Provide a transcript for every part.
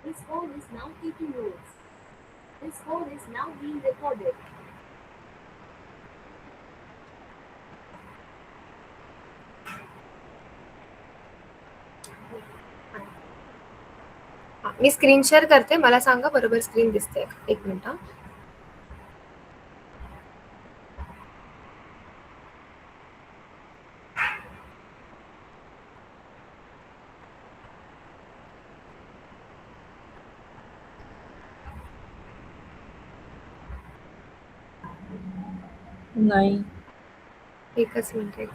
This call is now taking notes. This call is now being recorded. Me screen share करते, मला सांगा बरोबर screen दिसते. एक मिनिट. नाही. एकच मिनिट.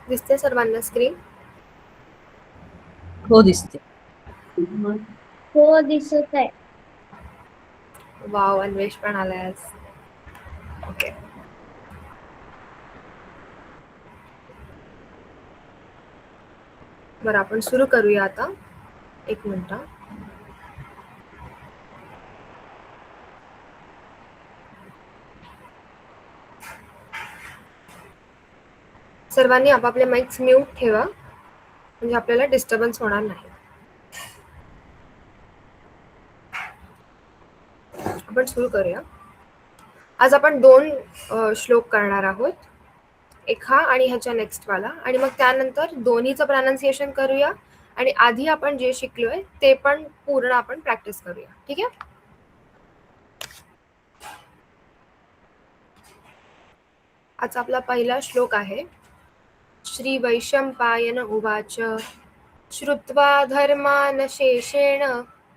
दिसते सर्वांना स्क्रीन? हो दिसते. हो दिसत आहे. वाव, अन्वेष पण आलाय आज. ओके, बरं आपण सुरू करूया आता. एक मिनिट. सर्वांनी आपापले माइक्स म्यूट ठेवा, म्हणजे आपल्याला डिस्टर्बन्स होणार नाही. आपण सुरू करूया. आज आपण 2 श्लोक करणार आहोत. एक हा आणि ह्याच्या नेक्स्ट वाला, आणि मग त्यानंतर दोन्हीचं प्रोनाउन्सिएशन करूया, आणि आधी आपण जे शिकलोय ते पण पूर्ण आपण प्रॅक्टिस करूया. ठीक आहे? आजचा आपला पहिला श्लोक आहे. श्री वैशंपायन उवाच श्रुत्वा धर्मान शेषेण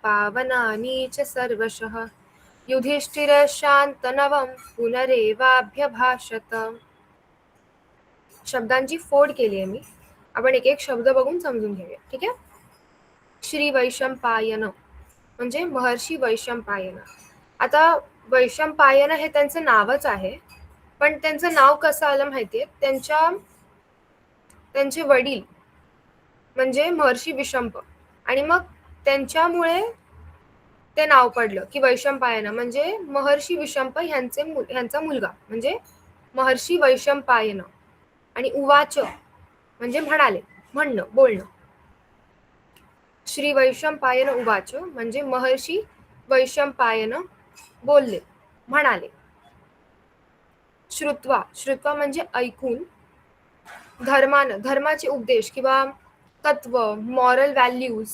पावनानि च सर्वशः युधिष्ठिरशान्तनवं पुनरेवाभ्यभाषत. शब्दांची फोड केली आहे मी. आपण एक एक शब्द बघून समजून घेऊया. ठीक आहे? श्री वैशंपायन म्हणजे महर्षी वैशंपायन. आता वैशंपायन हे त्यांचं नावच आहे, पण त्यांचं नाव कसं आलं माहितीये? त्यांचे वडील म्हणजे महर्षी विशंप, आणि मग त्यांच्यामुळे ते नाव पडलं की वैशंपायन, म्हणजे महर्षी विशंप ह्यांचा मुलगा म्हणजे महर्षी वैशंपायन. आणि उवाच म्हणजे म्हणाले, म्हणणं, बोलणं. श्री वैशंपायन उवाच म्हणजे महर्षी वैशंपायन बोलले, म्हणाले. श्रुत्वा म्हणजे ऐकून. धर्माचे उपदेश किंवा तत्व, मॉरल व्हॅल्यूज.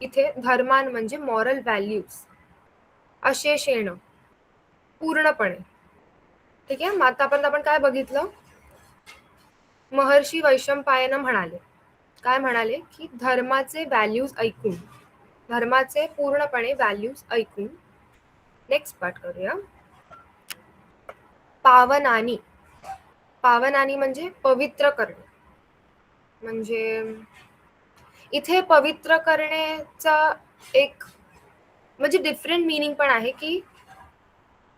इथे धर्मान म्हणजे मॉरल व्हॅल्यूज. अशेषेण पूर्णपणे. ठीक आहे? मग आतापर्यंत आपण काय बघितलं? महर्षी वैशंपायन म्हणाले, काय म्हणाले? की धर्माचे व्हॅल्यूज ऐकून, धर्माचे पूर्णपणे व्हॅल्यूज ऐकून. नेक्स्ट पार्ट करूया. पावनानी. पावनानी म्हणजे पवित्र करणे. म्हणजे इथे पवित्र करण्याचा एक म्हणजे डिफरंट मीनिंग पण आहे, की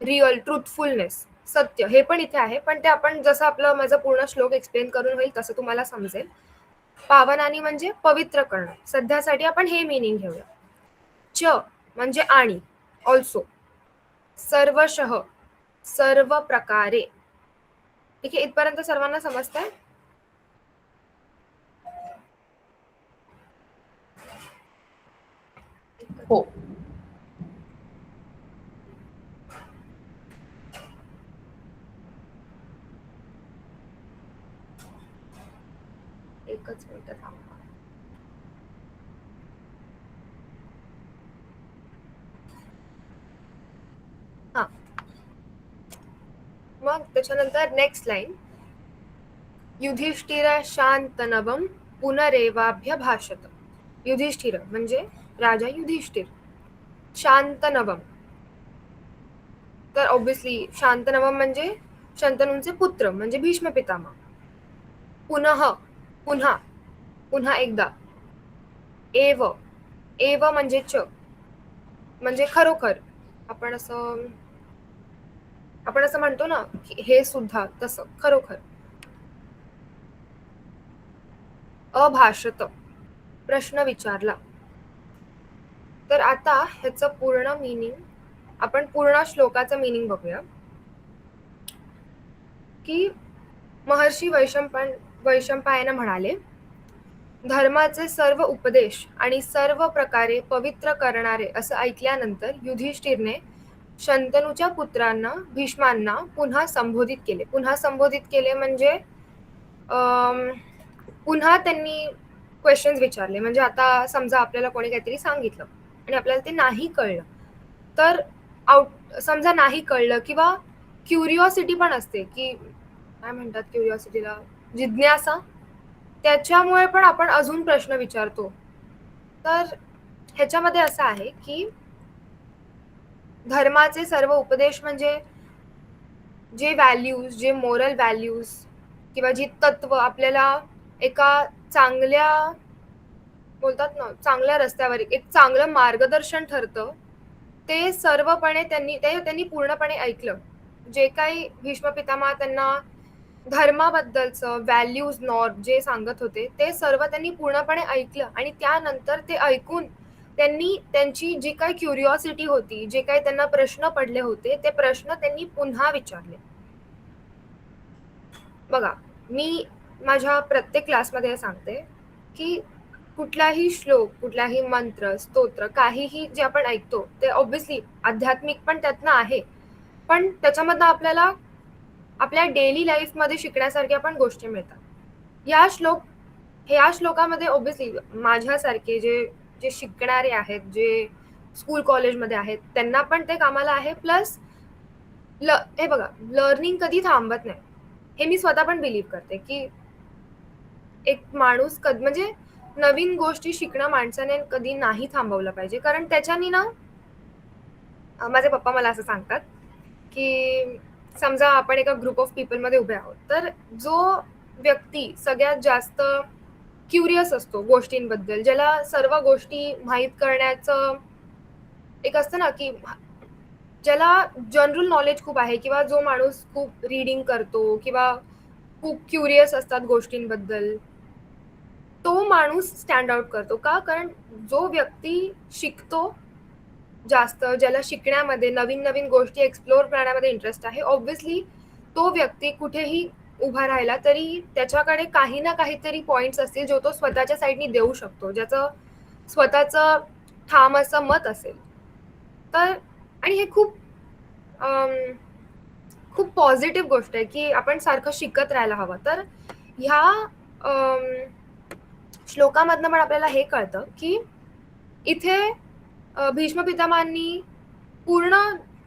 रिअल, ट्रुथफुलनेस, सत्य, हे पण इथे आहे. पण ते आपण जसं आपलं माझा पूर्ण श्लोक एक्सप्लेन करून होईल तसं तुम्हाला समजेल. पावनानी म्हणजे पवित्र करणं. सध्यासाठी आपण हे मीनिंग घेऊया. च म्हणजे आणि, ऑल्सो. सर्वशः सर्व प्रकारे. ठीक आहे? इथपर्यंत सर्वांना समजतंय? हो. एकच मिनिट थांबा. मग त्याच्यानंतर नेक्स्ट लाईन, युधिष्ठिर शांतनवम पुनरेवाभ्यभाषत. युधिष्ठिर म्हणजे राजा युधिष्ठिर, शांतनवम, तर ऑब्विसली शांतनवम म्हणजे शंतनूंचे पुत्र म्हणजे भीष्म पितामह. पुनः पुन्हा पुन्हा एकदा, एव एव म्हणजे च म्हणजे खरोखर. आपण असं आपण असं म्हणतो ना की हे सुद्धा, तसं खरोखर. अभाषत प्रश्न विचारला. तर आता ह्याचं पूर्ण मीनिंग, आपण पूर्ण श्लोकाचं मीनिंग बघूया. की महर्षी वैशंपायन म्हणाले, धर्माचे सर्व उपदेश आणि सर्व प्रकारे पवित्र करणारे असं ऐकल्यानंतर युधिष्ठिरने शंतनूच्या पुत्रांना भीष्मांना पुन्हा संबोधित केले. पुन्हा संबोधित केले म्हणजे पुन्हा त्यांनी क्वेश्चन्स विचारले. म्हणजे आता समजा आपल्याला कोणी काहीतरी सांगितलं आणि आपल्याला ते नाही कळलं, तर समजा नाही कळलं किंवा क्युरिओसिटी पण असते, की काय म्हणतात क्युरिओसिटीला, जिज्ञासा, त्याच्यामुळे पण आपण अजून प्रश्न विचारतो. तर ह्याच्यामध्ये असं आहे की धर्माचे सर्व उपदेश म्हणजे जे व्हॅल्यूज, जे मोरल व्हॅल्यूज किंवा जी तत्व आपल्याला एका चांगल्या, बोलतात ना, चांगल्या रस्त्यावर एक चांगलं मार्गदर्शन ठरतं, ते सर्वपणे त्यांनी पूर्णपणे ऐकलं. जे काही भीष्म पितामह त्यांना धर्माबद्दलचं व्हॅल्यूज, नॉर्म जे सांगत होते ते सर्व त्यांनी पूर्णपणे ऐकलं आणि त्यानंतर ते ऐकून त्यांनी त्यांची जी काही क्युरिओसिटी होती, जे काही त्यांना प्रश्न पडले होते, ते प्रश्न त्यांनी पुन्हा विचारले. बघा, मी माझ्या प्रत्येक क्लासमध्ये सांगते की कुठलाही श्लोक, कुठलाही मंत्र, स्तोत्र, काहीही जे आपण ऐकतो ते ऑब्व्हियसली आध्यात्मिक पण त्यातनं आहे, पण त्याच्यामधनं आपल्याला आपल्या डेली लाईफमध्ये शिकण्यासारख्या पण गोष्टी मिळतात. या श्लोकामध्ये ऑब्व्हियसली माझ्यासारखे जे जे शिकणारे आहेत, जे स्कूल कॉलेजमध्ये आहेत, त्यांना पण ते कामाला आहे. प्लस हे बघा, लर्निंग कधी थांबत नाही, हे मी स्वतः पण बिलीव्ह करते की एक माणूस म्हणजे नवीन गोष्टी शिकणं माणसाने कधी नाही थांबवलं पाहिजे. कारण त्याच्यानी ना, माझे पप्पा मला असं सांगतात की समजा आपण एका ग्रुप ऑफ पीपलमध्ये उभे आहोत, तर जो व्यक्ती सगळ्यात जास्त क्युरियस असतो गोष्टींबद्दल, ज्याला सर्व गोष्टी माहीत करण्याचं एक असतं ना, की ज्याला जनरल नॉलेज खूप आहे किंवा जो माणूस खूप रीडिंग करतो किंवा खूप क्युरियस असतात गोष्टींबद्दल, तो माणूस स्टँड आउट करतो. का? कारण जो व्यक्ती शिकतो जास्त, ज्याला शिकण्यामध्ये नवीन-नवीन गोष्टी एक्सप्लोर करण्यामध्ये इंटरेस्ट आहे, ऑब्व्हियसली तो व्यक्ती कुठेही उभा राहिला तरी त्याच्याकडे काही ना काहीतरी पॉइंट्स असतील, जो तो स्वतःच्या साईडनी देऊ शकतो, ज्याचं स्वतःचं ठाम असं मत असेल. तर आणि हे खूप खूप पॉझिटिव्ह गोष्ट आहे की आपण सारखं शिकत राहायला हवं. तर ह्या श्लोकामधनं पण आपल्याला हे कळतं की इथे भीष्म पितामहांनी पूर्ण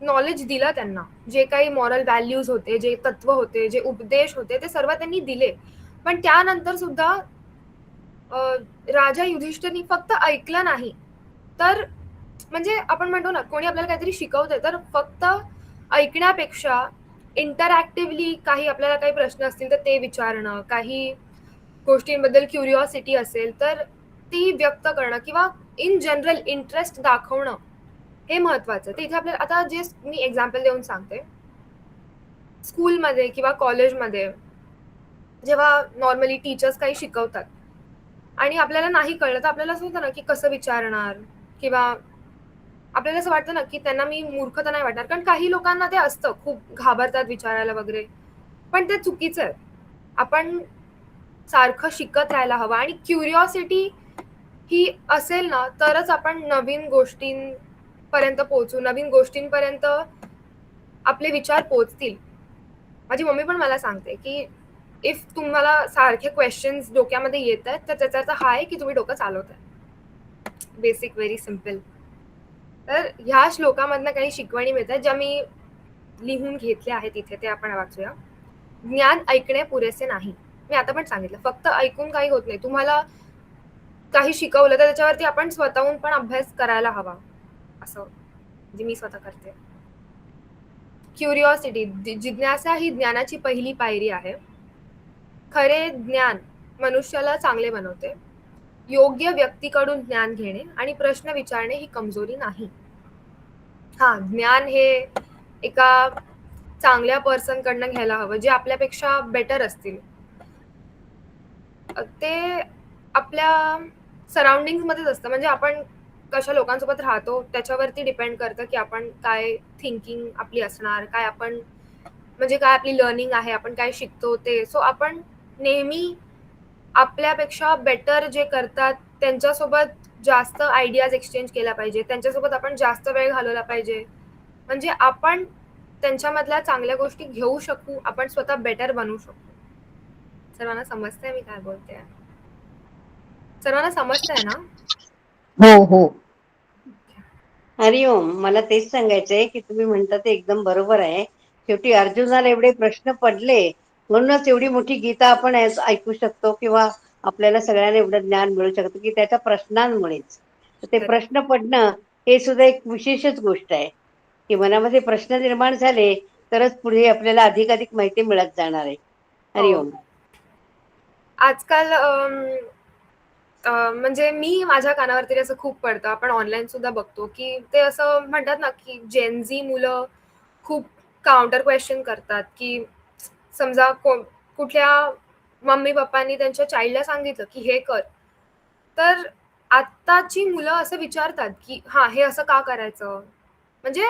नॉलेज दिलं त्यांना. जे काही मॉरल व्हॅल्यूज होते, जे तत्व होते, जे उपदेश होते, ते सर्व त्यांनी दिले. पण त्यानंतर सुद्धा राजा युधिष्ठिरनी फक्त ऐकलं नाही. तर म्हणजे आपण म्हणतो ना, कोणी आपल्याला काहीतरी शिकवतंय, तर फक्त ऐकण्यापेक्षा इंटरॅक्टिव्हली काही आपल्याला काही प्रश्न असतील तर ते विचारणं, काही गोष्टींबद्दल क्युरिओसिटी असेल तर ती व्यक्त करणं किंवा इन जनरल इंटरेस्ट दाखवणं, हे महत्वाचं. तर इथे आपल्याला आता जे मी एक्झाम्पल देऊन सांगते. स्कूलमध्ये किंवा कॉलेजमध्ये जेव्हा नॉर्मली टीचर्स काही शिकवतात आणि आपल्याला नाही कळलं, तर आपल्याला असं होतं ना, की कसं विचारणार किंवा आपल्याला असं वाटतं ना, की त्यांना मी मूर्ख तर नाही वाटणार. कारण काही लोकांना ते असतं, खूप घाबरतात विचारायला वगैरे. पण ते चुकीचं आहे. आपण सारखं शिकत राहायला हवं आणि क्युरिओसिटी ही असेल ना, तरच आपण नवीन गोष्टींपर्यंत पोहोचू, नवीन गोष्टींपर्यंत आपले विचार पोहोचतील. माझी मम्मी पण मला सांगते, की इफ तुम्हाला सारखे क्वेश्चन्स डोक्यामध्ये येतायत, तर त्याचा अर्थ हा आहे, की तुम्ही डोकं चालवताय. Basic, very simple. तर ह्या श्लोकामधनं काही शिकवणी मिळतात, ज्या मी लिहून घेतले आहेत इथे ते आपण वाचूया. ज्ञान ऐकणे पुरेसे नाही. मी आता पण सांगितलं, फक्त ऐकून काही होत नाही. तुम्हाला काही शिकवलं तर त्याच्यावरती आपण स्वतःहून पण अभ्यास करायला हवा, असं म्हणजे मी स्वतः करते. क्युरिओसिटी, जिज्ञासा ही ज्ञानाची पहिली पायरी आहे. खरे ज्ञान मनुष्याला चांगले बनवते. योग्य व्यक्तीकडून ज्ञान घेणे आणि प्रश्न विचारणे ही कमजोरी नाही. हा, ज्ञान हे एका चांगल्या पर्सन कडनं घ्यायला हवं, जे आपल्यापेक्षा बेटर असतील. ते आपल्या सराउंडिंग्स मध्येच असतं. म्हणजे आपण कशा लोकांसोबत राहतो त्याच्यावरती डिपेंड करतं, की आपण काय थिंकिंग आपली असणार, काय आपण म्हणजे काय आपली लर्निंग आहे, आपण काय शिकतो ते. सो आपण नेहमी आपल्यापेक्षा बेटर जे करतात त्यांच्यासोबत जास्त आयडियाज एक्सचेंज केल्या पाहिजे. त्यांच्यासोबत आपण जास्त वेळ घालवला पाहिजे. म्हणजे आपण त्यांच्यामधल्या चांगल्या गोष्टी घेऊ शकू, आपण स्वतः बेटर बनवू शकू. सर्वांना समजतंय मी काय बोलते? सर्वांना समजतंय ना? हो हो. हरिओम. मला तेच सांगायचंय की तुम्ही म्हणता ते एकदम बरोबर आहे. शेवटी अर्जुनाला एवढे प्रश्न पडले म्हणूनच एवढी मोठी गीता आपण ऐकू शकतो किंवा आपल्याला सगळ्यांना एवढं ज्ञान मिळू शकतं की त्याच्या प्रश्नांमुळेच. ते करेक्ट. प्रश्न पडणं हे सुद्धा एक विशेषच गोष्ट आहे की मनामध्ये प्रश्न निर्माण झाले तरच पुढे आपल्याला अधिकाधिक माहिती मिळत जाणार आहे. हो. हरिओम. आजकाल म्हणजे मी माझ्या कानावरती असं खूप पडतं. आपण ऑनलाईन सुद्धा बघतो, की ते असं म्हणतात ना, की जेन झी मुलं खूप काउंटर क्वेश्चन करतात, की समजा कुठल्या मम्मी-पप्पांनी त्यांच्या चाइल्डला सांगितलं, की हे कर. तर आत्ताची मुलं असं विचारतात, की हां, हे असं का करायचं? म्हणजे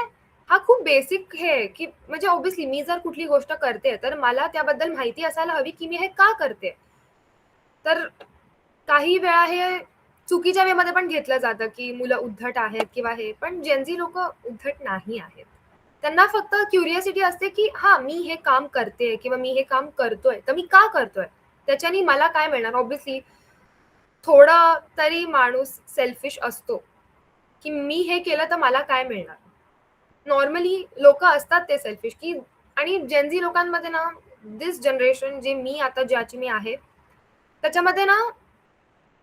हा खूप बेसिक हे आहे, की म्हणजे ऑब्व्हियसली मी जर कुठली गोष्ट करते, तर मला त्याबद्दल माहिती असायला हवी, की मी हे का करते? तर काही वेळा हे चुकीच्या वेमध्ये पण घेतलं जातं, की मुलं उद्धट आहेत किंवा हे. पण जेन झी लोकं उद्धट नाही आहेत. त्यांना फक्त क्युरिओसिटी असते, की हां, मी हे काम करतेय किंवा मी हे काम करतोय, तर मी का करतोय? त्याच्याने मला काय मिळणार? ऑब्व्हियसली थोडा तरी माणूस सेल्फिश असतो, की मी हे केलं तर मला काय मिळणार? नॉर्मली लोकं असतात ते सेल्फिश, की आणि जेन झी लोकांमध्ये ना, धिस जनरेशन जे मी आता ज्याची मी आहे, त्याच्यामध्ये ना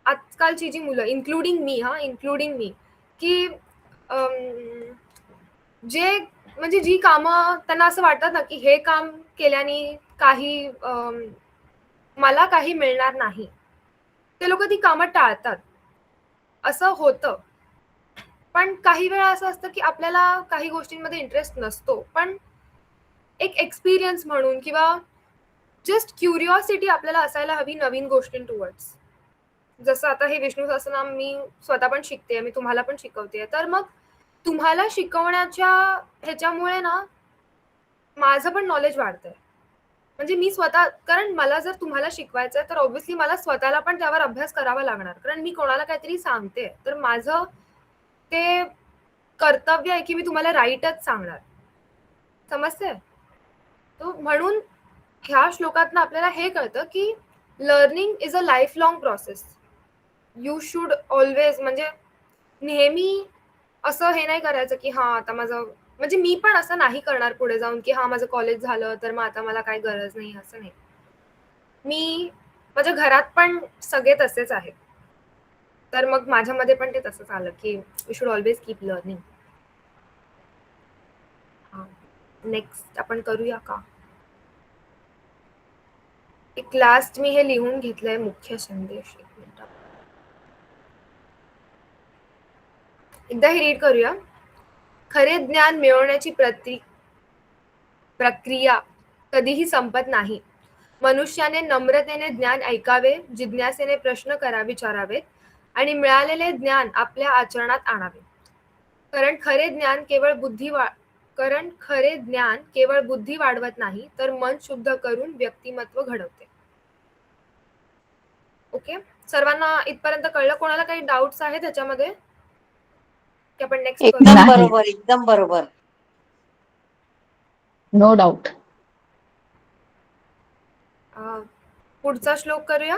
आजकालची जी मुलं इन्क्लुडिंग मी इन्क्लुडिंग मी, की अं, जे म्हणजे जी कामं त्यांना असं वाटतात ना, की हे काम केल्याने काही मला काही मिळणार नाही. ते लोकं ती कामं टाळतात. असं होतं. पण काही वेळा असं असतं, की आपल्याला काही गोष्टींमध्ये इंटरेस्ट नसतो. पण एक एक्सपिरियन्स म्हणून किंवा जस्ट क्युरिओसिटी आपल्याला असायला हवी नवीन गोष्टींटुवर्ड्स. जसं आता हे विष्णू सहस्त्रनाम मी स्वतः पण शिकतेय, मी तुम्हाला पण शिकवतेय. तर मग तुम्हाला शिकवण्याच्या ह्याच्यामुळे ना, माझं पण नॉलेज वाढतंय. म्हणजे मी स्वतः कारण मला जर तुम्हाला शिकवायचंय, तर ऑब्व्हियसली मला स्वतःला पण त्यावर अभ्यास करावा लागणार. कारण मी कोणाला काहीतरी सांगतेय, तर माझं ते कर्तव्य आहे, की मी तुम्हाला राईटच सांगणार. समजतंय? तो म्हणून ह्या श्लोकातनं आपल्याला हे कळतं, की learning is a life long process. You should always म्हणजे नेहमी असं हे नाही करायचं, की हां, आता माझं म्हणजे मी पण असं नाही करणार पुढे जाऊन, की हां, माझं कॉलेज झालं, तर मग आता मला काही गरज नाही, असं नाही. मी माझ्या घरात पण सगळे तसेच आहेत. तर मग माझ्यामध्ये पण ते तसंच आलं, की we should always keep learning. हां. नेक्स्ट आपण करूया का? एक लास्ट मी हे लिहून घेतलंय मुख्य संदेश. एक मिनिट. एकदा हे रीड करूया. खरे ज्ञान मिळवण्याची प्रक्रिया कधीही संपत नाही. मनुष्याने नम्रतेने ज्ञान ऐकावे, जिज्ञासेने प्रश्न विचारावेत आणि मिळालेले ज्ञान आपल्या आचरणात आणावे. कारण खरे ज्ञान केवळ बुद्धी वाढवत नाही, तर मन शुद्ध करून व्यक्तिमत्व घडवते. ओके? सर्वांना इथपर्यंत कळलं? कोणाला काही डाउट्स आहेत ह्याच्यामध्ये? की आपण नेक्स्ट करूया? एकदम नाही. बरोबर, एकदम बरोबर. No doubt. पुढचा श्लोक करूया.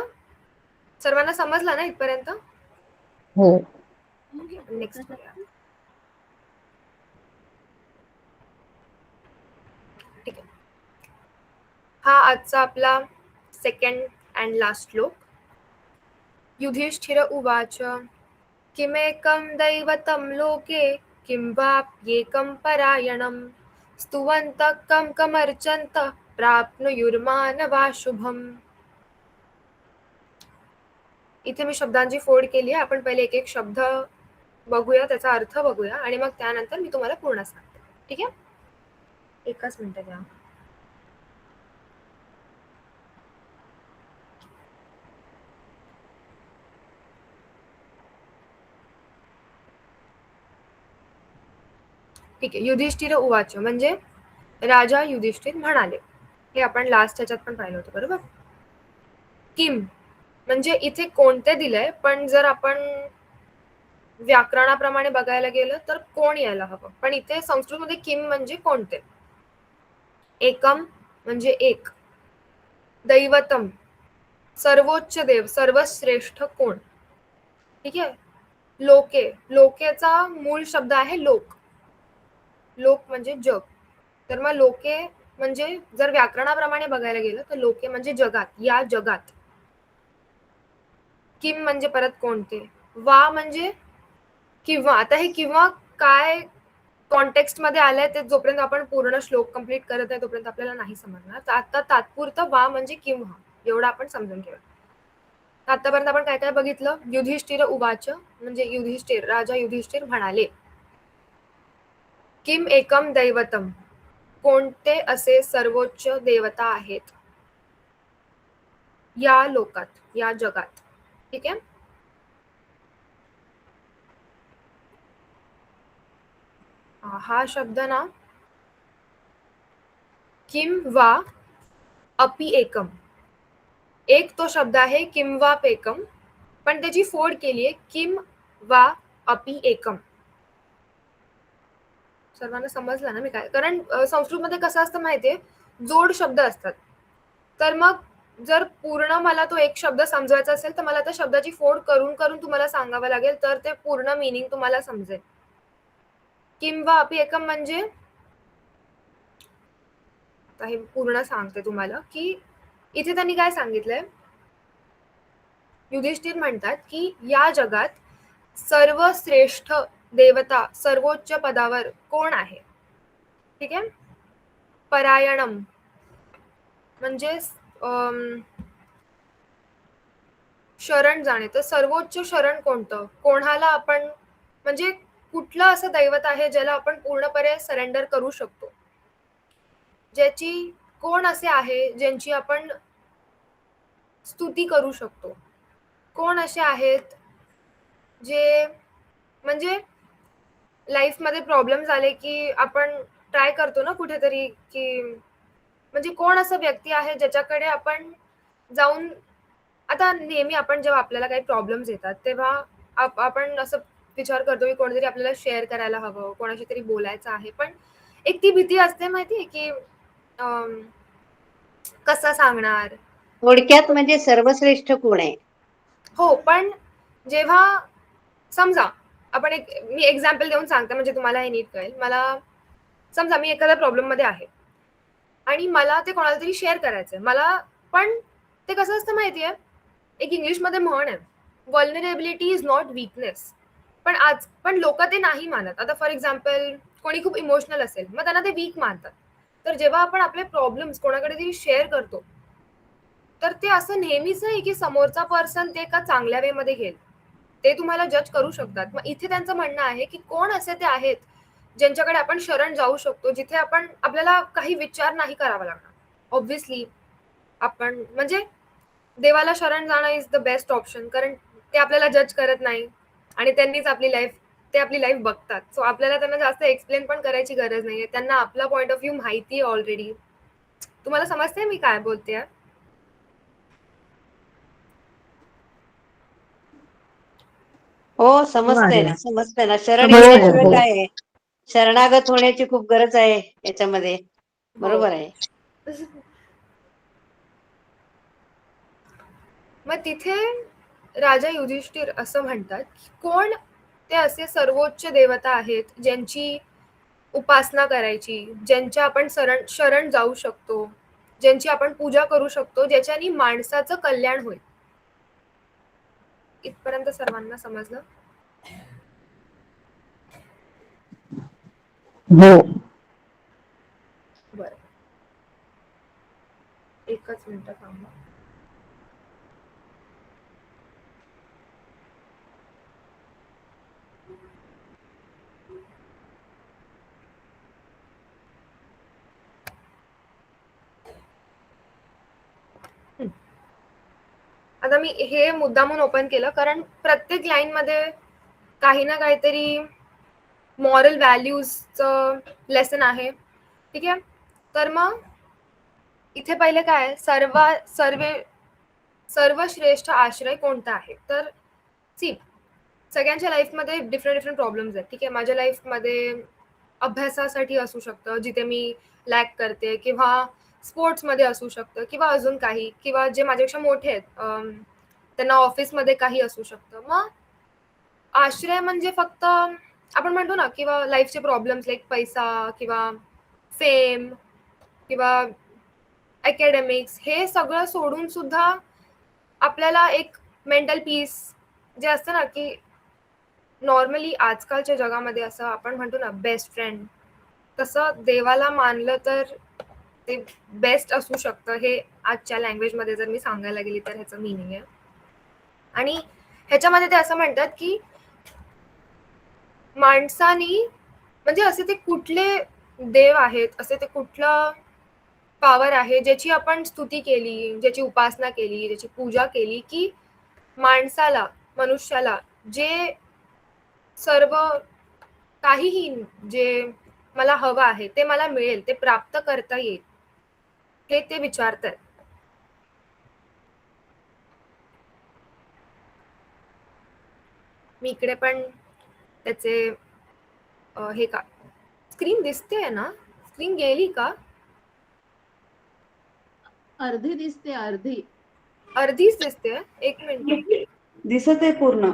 सर्वांना समजला ना इथपर्यंत? हो. नेक्स्ट करूया. ठीक आहे. हा आजचा आपला सेकंड अँड लास्ट श्लोक. युधिष्ठिर उवाच किमेकं दैवतं लोके किं वाप्येकं परायणं स्तुवन्तः कं कमर्चन्तः प्राप्नुयुर्मानवा शुभम्. इथे मी शब्दांची फोड केली आहे. आपण पहिले एक एक शब्द बघूया, त्याचा अर्थ बघूया आणि मग त्यानंतर मी तुम्हाला पूर्ण सांगते. ठीक आहे, एकच मिनिट द्या. ठीक आहे. युधिष्ठिर उवाच म्हणजे राजा युधिष्ठिर म्हणाले. हे आपण लास्ट ह्याच्यात पण पाहिलं होतं, बरोबर. किम म्हणजे इथे कोणते दिलंय, पण जर आपण व्याकरणाप्रमाणे बघायला गेलं तर कोण यायला हवं, पण इथे संस्कृतमध्ये किम म्हणजे कोणते. एकम म्हणजे एक, दैवतम सर्वोच्च देव, सर्वश्रेष्ठ कोण. ठीक आहे. लोके, लोकेचा मूळ शब्द आहे लोक, लोक म्हणजे जग. तर मग लोके म्हणजे जर व्याकरणाप्रमाणे बघायला गेलं तर लोके म्हणजे जगात, या जगात. किम म्हणजे परत कोणते, वा म्हणजे किंवा. आता हे किंवा काय कॉन्टेक्स्ट मध्ये आलंय ते जोपर्यंत आपण पूर्ण श्लोक कंप्लीट करत आहे तोपर्यंत आपल्याला नाही समजणार. तर आता तात्पुरतं वा म्हणजे किंवा एवढं आपण समजून घेऊया. आतापर्यंत आपण काय काय बघितलं. युधिष्ठिर उवाच म्हणजे युधिष्ठिर, राजा युधिष्ठिर म्हणाले. किम एकम दैवतम कोणते असे सर्वोच्च देवता आहेत या लोकात, या जगात. ठीक आहे. हा शब्द ना किम वा अपि एकम, एक तो शब्द आहे किम वा पेकम, पण त्याची फोड केली आहे किम वा अपि एकम. सर्वांना समजलं ना मी काय, कारण संस्कृतमध्ये कसं असतं माहितीये, जोड शब्द असतात. तर मग जर पूर्ण मला तो एक शब्द समजवायचा असेल तर मला त्या शब्दाची फोड करून करून तुम्हाला सांगावं लागेल, तर ते पूर्ण मिनिंग तुम्हाला समजेल. किम वा अपि एकम म्हणजे आता हे पूर्ण सांगते तुम्हाला की इथे त्यांनी काय सांगितलंय. युधिष्ठिर म्हणतात की या जगात सर्वश्रेष्ठ देवता, सर्वोच्च पदावर कोण आहे. ठीक आहे. परायणम म्हणजे शरण जाणे. तर सर्वोच्च शरण कोणतं, कोणाला आपण म्हणजे कुठलं असं दैवत आहे ज्याला आपण पूर्णपणे सरेंडर करू शकतो, ज्याची कोण असे आहे ज्यांची आपण स्तुती करू शकतो, कोण असे आहेत जे म्हणजे लाईफमध्ये प्रॉब्लेम्स आले की आपण ट्राय करतो ना कुठेतरी की म्हणजे कोण असं व्यक्ती आहे ज्याच्याकडे आपण जाऊन. आता नेहमी आपण जेव्हा आपल्याला काही प्रॉब्लेम्स येतात तेव्हा आपण असं विचार करतो की कोणतरी आपल्याला शेअर करायला हवं, कोणाशी तरी बोलायचं आहे, पण एक ती भीती असते माहितीये की कसं सांगणार. थोडक्यात म्हणजे सर्वश्रेष्ठ कोण आहे. हो, पण जेव्हा समजा आपण मी एक्झाम्पल देऊन सांगते म्हणजे तुम्हाला हे नीट कळेल. मला समजा मी एखाद्या प्रॉब्लेम मध्ये आहे आणि मला ते कोणाला तरी शेअर करायचंय मला, पण ते कसं असतं माहितीये, एक इंग्लिशमध्ये म्हण आहे, व्हल्नरेबिलिटी इज नॉट वीकनेस. पण लोक ते नाही मानत. आता फॉर एक्झाम्पल कोणी खूप इमोशनल असेल मग त्यांना ते वीक मानतात. तर जेव्हा आपण आपले प्रॉब्लेम्स कोणाकडे तरी शेअर करतो तर ते असं नेहमीच नाही की समोरचा पर्सन ते एका चांगल्या वे मध्ये घेईल, ते तुम्हाला जज करू शकतात. मग इथे त्यांचं म्हणणं आहे की कोण असे ते आहेत ज्यांच्याकडे आपण शरण जाऊ शकतो, जिथे आपण आपल्याला काही विचार नाही करावा लागणार. ऑब्व्हियसली आपण म्हणजे देवाला शरण जाणं इज द बेस्ट ऑप्शन, कारण ते आपल्याला जज करत नाही आणि त्यांनीच ते आपली लाईफ बघतात. सो आपल्याला त्यांना जास्त एक्सप्लेन पण करायची गरज नाहीये, त्यांना आपला पॉइंट ऑफ व्ह्यू माहिती आहे ऑलरेडी. तुम्हाला समजते मी काय बोलते. हो, समजतंय वाढला. ना, समजतंय ना. शरण हो हो घेण्याशिवाय हो. काय आहे, शरणागत होण्याची खूप गरज आहे याच्यामध्ये. हो. बरोबर आहे. मग तिथे राजा युधिष्ठिर असं म्हणतात की कोण ते असे सर्वोच्च देवता आहेत ज्यांची उपासना करायची, ज्यांच्या आपण शरण जाऊ शकतो, ज्यांची आपण पूजा करू शकतो, ज्याच्यानी माणसाचं कल्याण होईल. इथपर्यंत सर्वांना समजलं? हो. बरं, एकच मिनिट थांबा. आता मी हे मुद्दामून ओपन केलं कारण प्रत्येक लाईन मध्ये काही ना काहीतरी मॉरल व्हॅल्यूजचं लेसन आहे. ठीक आहे, तर मग इथे पहिले काय सर्वश्रेष्ठ आश्रय कोणता आहे? तर सी, सगळ्यांच्या लाईफमध्ये डिफरंट डिफरंट प्रॉब्लेम्स आहेत. ठीक आहे, माझ्या लाईफमध्ये अभ्यासासाठी असू शकतं जिथे मी लॅक करते, किंवा स्पोर्ट्समध्ये असू शकतं, किंवा अजून काही, किंवा जे माझ्यापेक्षा मोठे आहेत त्यांना ऑफिसमध्ये काही असू शकतं. मग आश्रय म्हणजे फक्त आपण म्हणतो ना, किंवा लाईफचे प्रॉब्लेम्स लाईक पैसा किंवा फेम किंवा अकॅडमिक्स, हे सगळं सोडून सुद्धा आपल्याला एक मेंटल पीस जे असतं ना, की नॉर्मली आजकालच्या जगामध्ये असं आपण म्हणतो ना बेस्ट फ्रेंड, तसं देवाला मानलं तर ते बेस्ट असू शकतं. हे आजच्या लँग्वेजमध्ये जर मी सांगायला गेली तर ह्याचं मिनिंग आहे. आणि ह्याच्यामध्ये ते असं म्हणतात की माणसानी म्हणजे असे ते कुठले देव आहेत, असे ते कुठलं पॉवर आहे ज्याची आपण स्तुती केली, ज्याची उपासना केली, ज्याची पूजा केली, की माणसाला, मनुष्याला जे सर्व काहीही जे मला हवं आहे ते मला मिळेल, ते प्राप्त करता येईल, हे ते विचारतात. मी इकडे पण त्याचे हे का स्क्रीन दिसते ना? स्क्रीन गेली का? अर्धी दिसते, अर्धी. अर्धीच दिसते. एक मिनिट. दिसत आहे पूर्ण.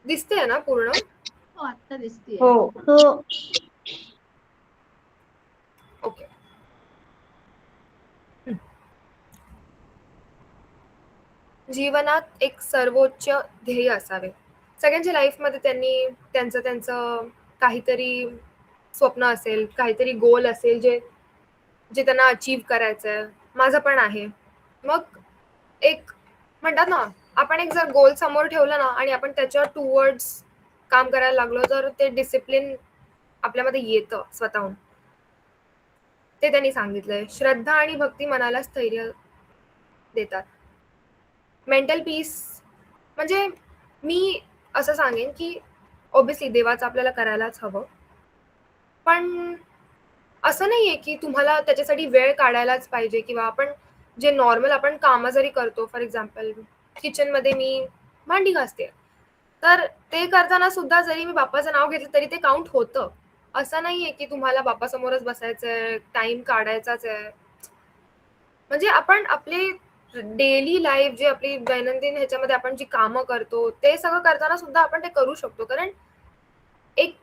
दिसते ना पूर्ण? हो, आता दिसते. हो. ओके. जीवनात एक सर्वोच्च ध्येय असावे. सगळ्यांच्या लाईफमध्ये त्यांनी त्यांचं त्यांचं काहीतरी स्वप्न असेल, काहीतरी गोल असेल जे जे त्यांना अचीव करायचंय. माझं पण आहे. मग एक म्हणतात ना, आपण एक जर गोल समोर ठेवलं ना आणि आपण त्याच्या टुवर्ड्स काम करायला लागलो तर ते डिसिप्लिन आपल्यामध्ये येतं स्वतःहून. ते त्यांनी सांगितलंय. श्रद्धा आणि भक्ती मनाला स्थैर्य देतात. मेंटल पीस म्हणजे मी असं सांगेन की ऑब्व्हियसली देवाचं आपल्याला करायलाच हवं, पण असं नाहीये की तुम्हाला त्याच्यासाठी वेळ काढायलाच पाहिजे, किंवा आपण जे नॉर्मल आपण कामं जरी करतो, फॉर एक्झाम्पल किचनमध्ये मी भांडी घासते, तर ते करताना सुद्धा जरी मी बाप्पाचं नाव घेतलं तरी ते काउंट होतं. असं नाहीये की तुम्हाला बाप्पासमोरच बसायचंय, टाइम काढायचाच आहे. म्हणजे आपण आपले डेली लाईफ जे आपली दैनंदिन ह्याच्यामध्ये आपण जी कामं करतो ते सगळं करताना सुद्धा आपण ते करू शकतो, कारण एक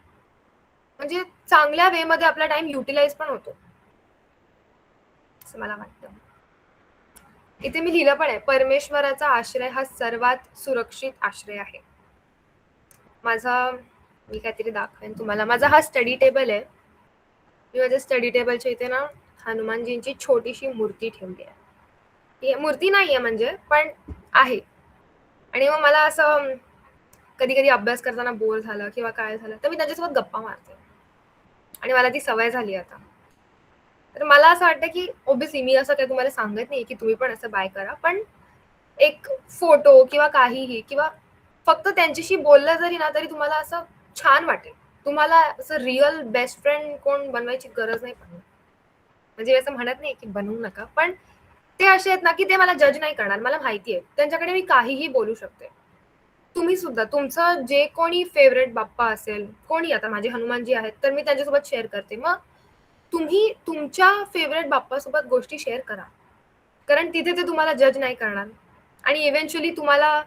म्हणजे चांगल्या वे मध्ये आपला टाइम युटिलाइज पण होतो असं मला वाटतं. इथे मी लिहिलं पण आहे, परमेश्वराचा आश्रय हा सर्वात सुरक्षित आश्रय आहे. मी काहीतरी दाखवेन तुम्हाला. माझा हा स्टडी टेबल आहे. मी माझ्या स्टडी टेबलच्या इथे ना हनुमानजींची छोटीशी मूर्ती ठेवली आहे. ती मूर्ती नाहीये म्हणजे, पण आहे. आणि मग मला असं कधी कधी अभ्यास करताना बोर झालं किंवा काय झालं तर मी त्याच्यासोबत गप्पा मारते, आणि मला ती सवय झाली आता. तर मला असं वाटतं की ऑब्व्हियसली मी असं काही तुम्हाला सांगत नाही की तुम्ही पण असं बाय करा, पण एक फोटो किंवा काहीही, किंवा फक्त त्यांच्याशी बोललं जरी ना तरी तुम्हाला असं छान वाटेल. तुम्हाला असं रिअल बेस्ट फ्रेंड कोण बनवायची गरज नाही पडणार. म्हणजे असं म्हणत नाही की बनवू नका, पण ते असे आहेत ना की ते मला जज नाही करणार. मला माहिती आहे त्यांच्याकडे मी काहीही बोलू शकते. तुम्ही सुद्धा तुमचं जे कोणी फेवरेट बाप्पा असेल, कोणी, आता माझे हनुमानजी आहेत तर मी त्यांच्यासोबत शेअर करते. मग तुम्ही तुमच्या फेवरेट बाप्पासोबत गोष्टी शेअर करा, कारण तिथे ते तुम्हाला जज नाही करणार, आणि इव्हेंच्युअली तुम्हाला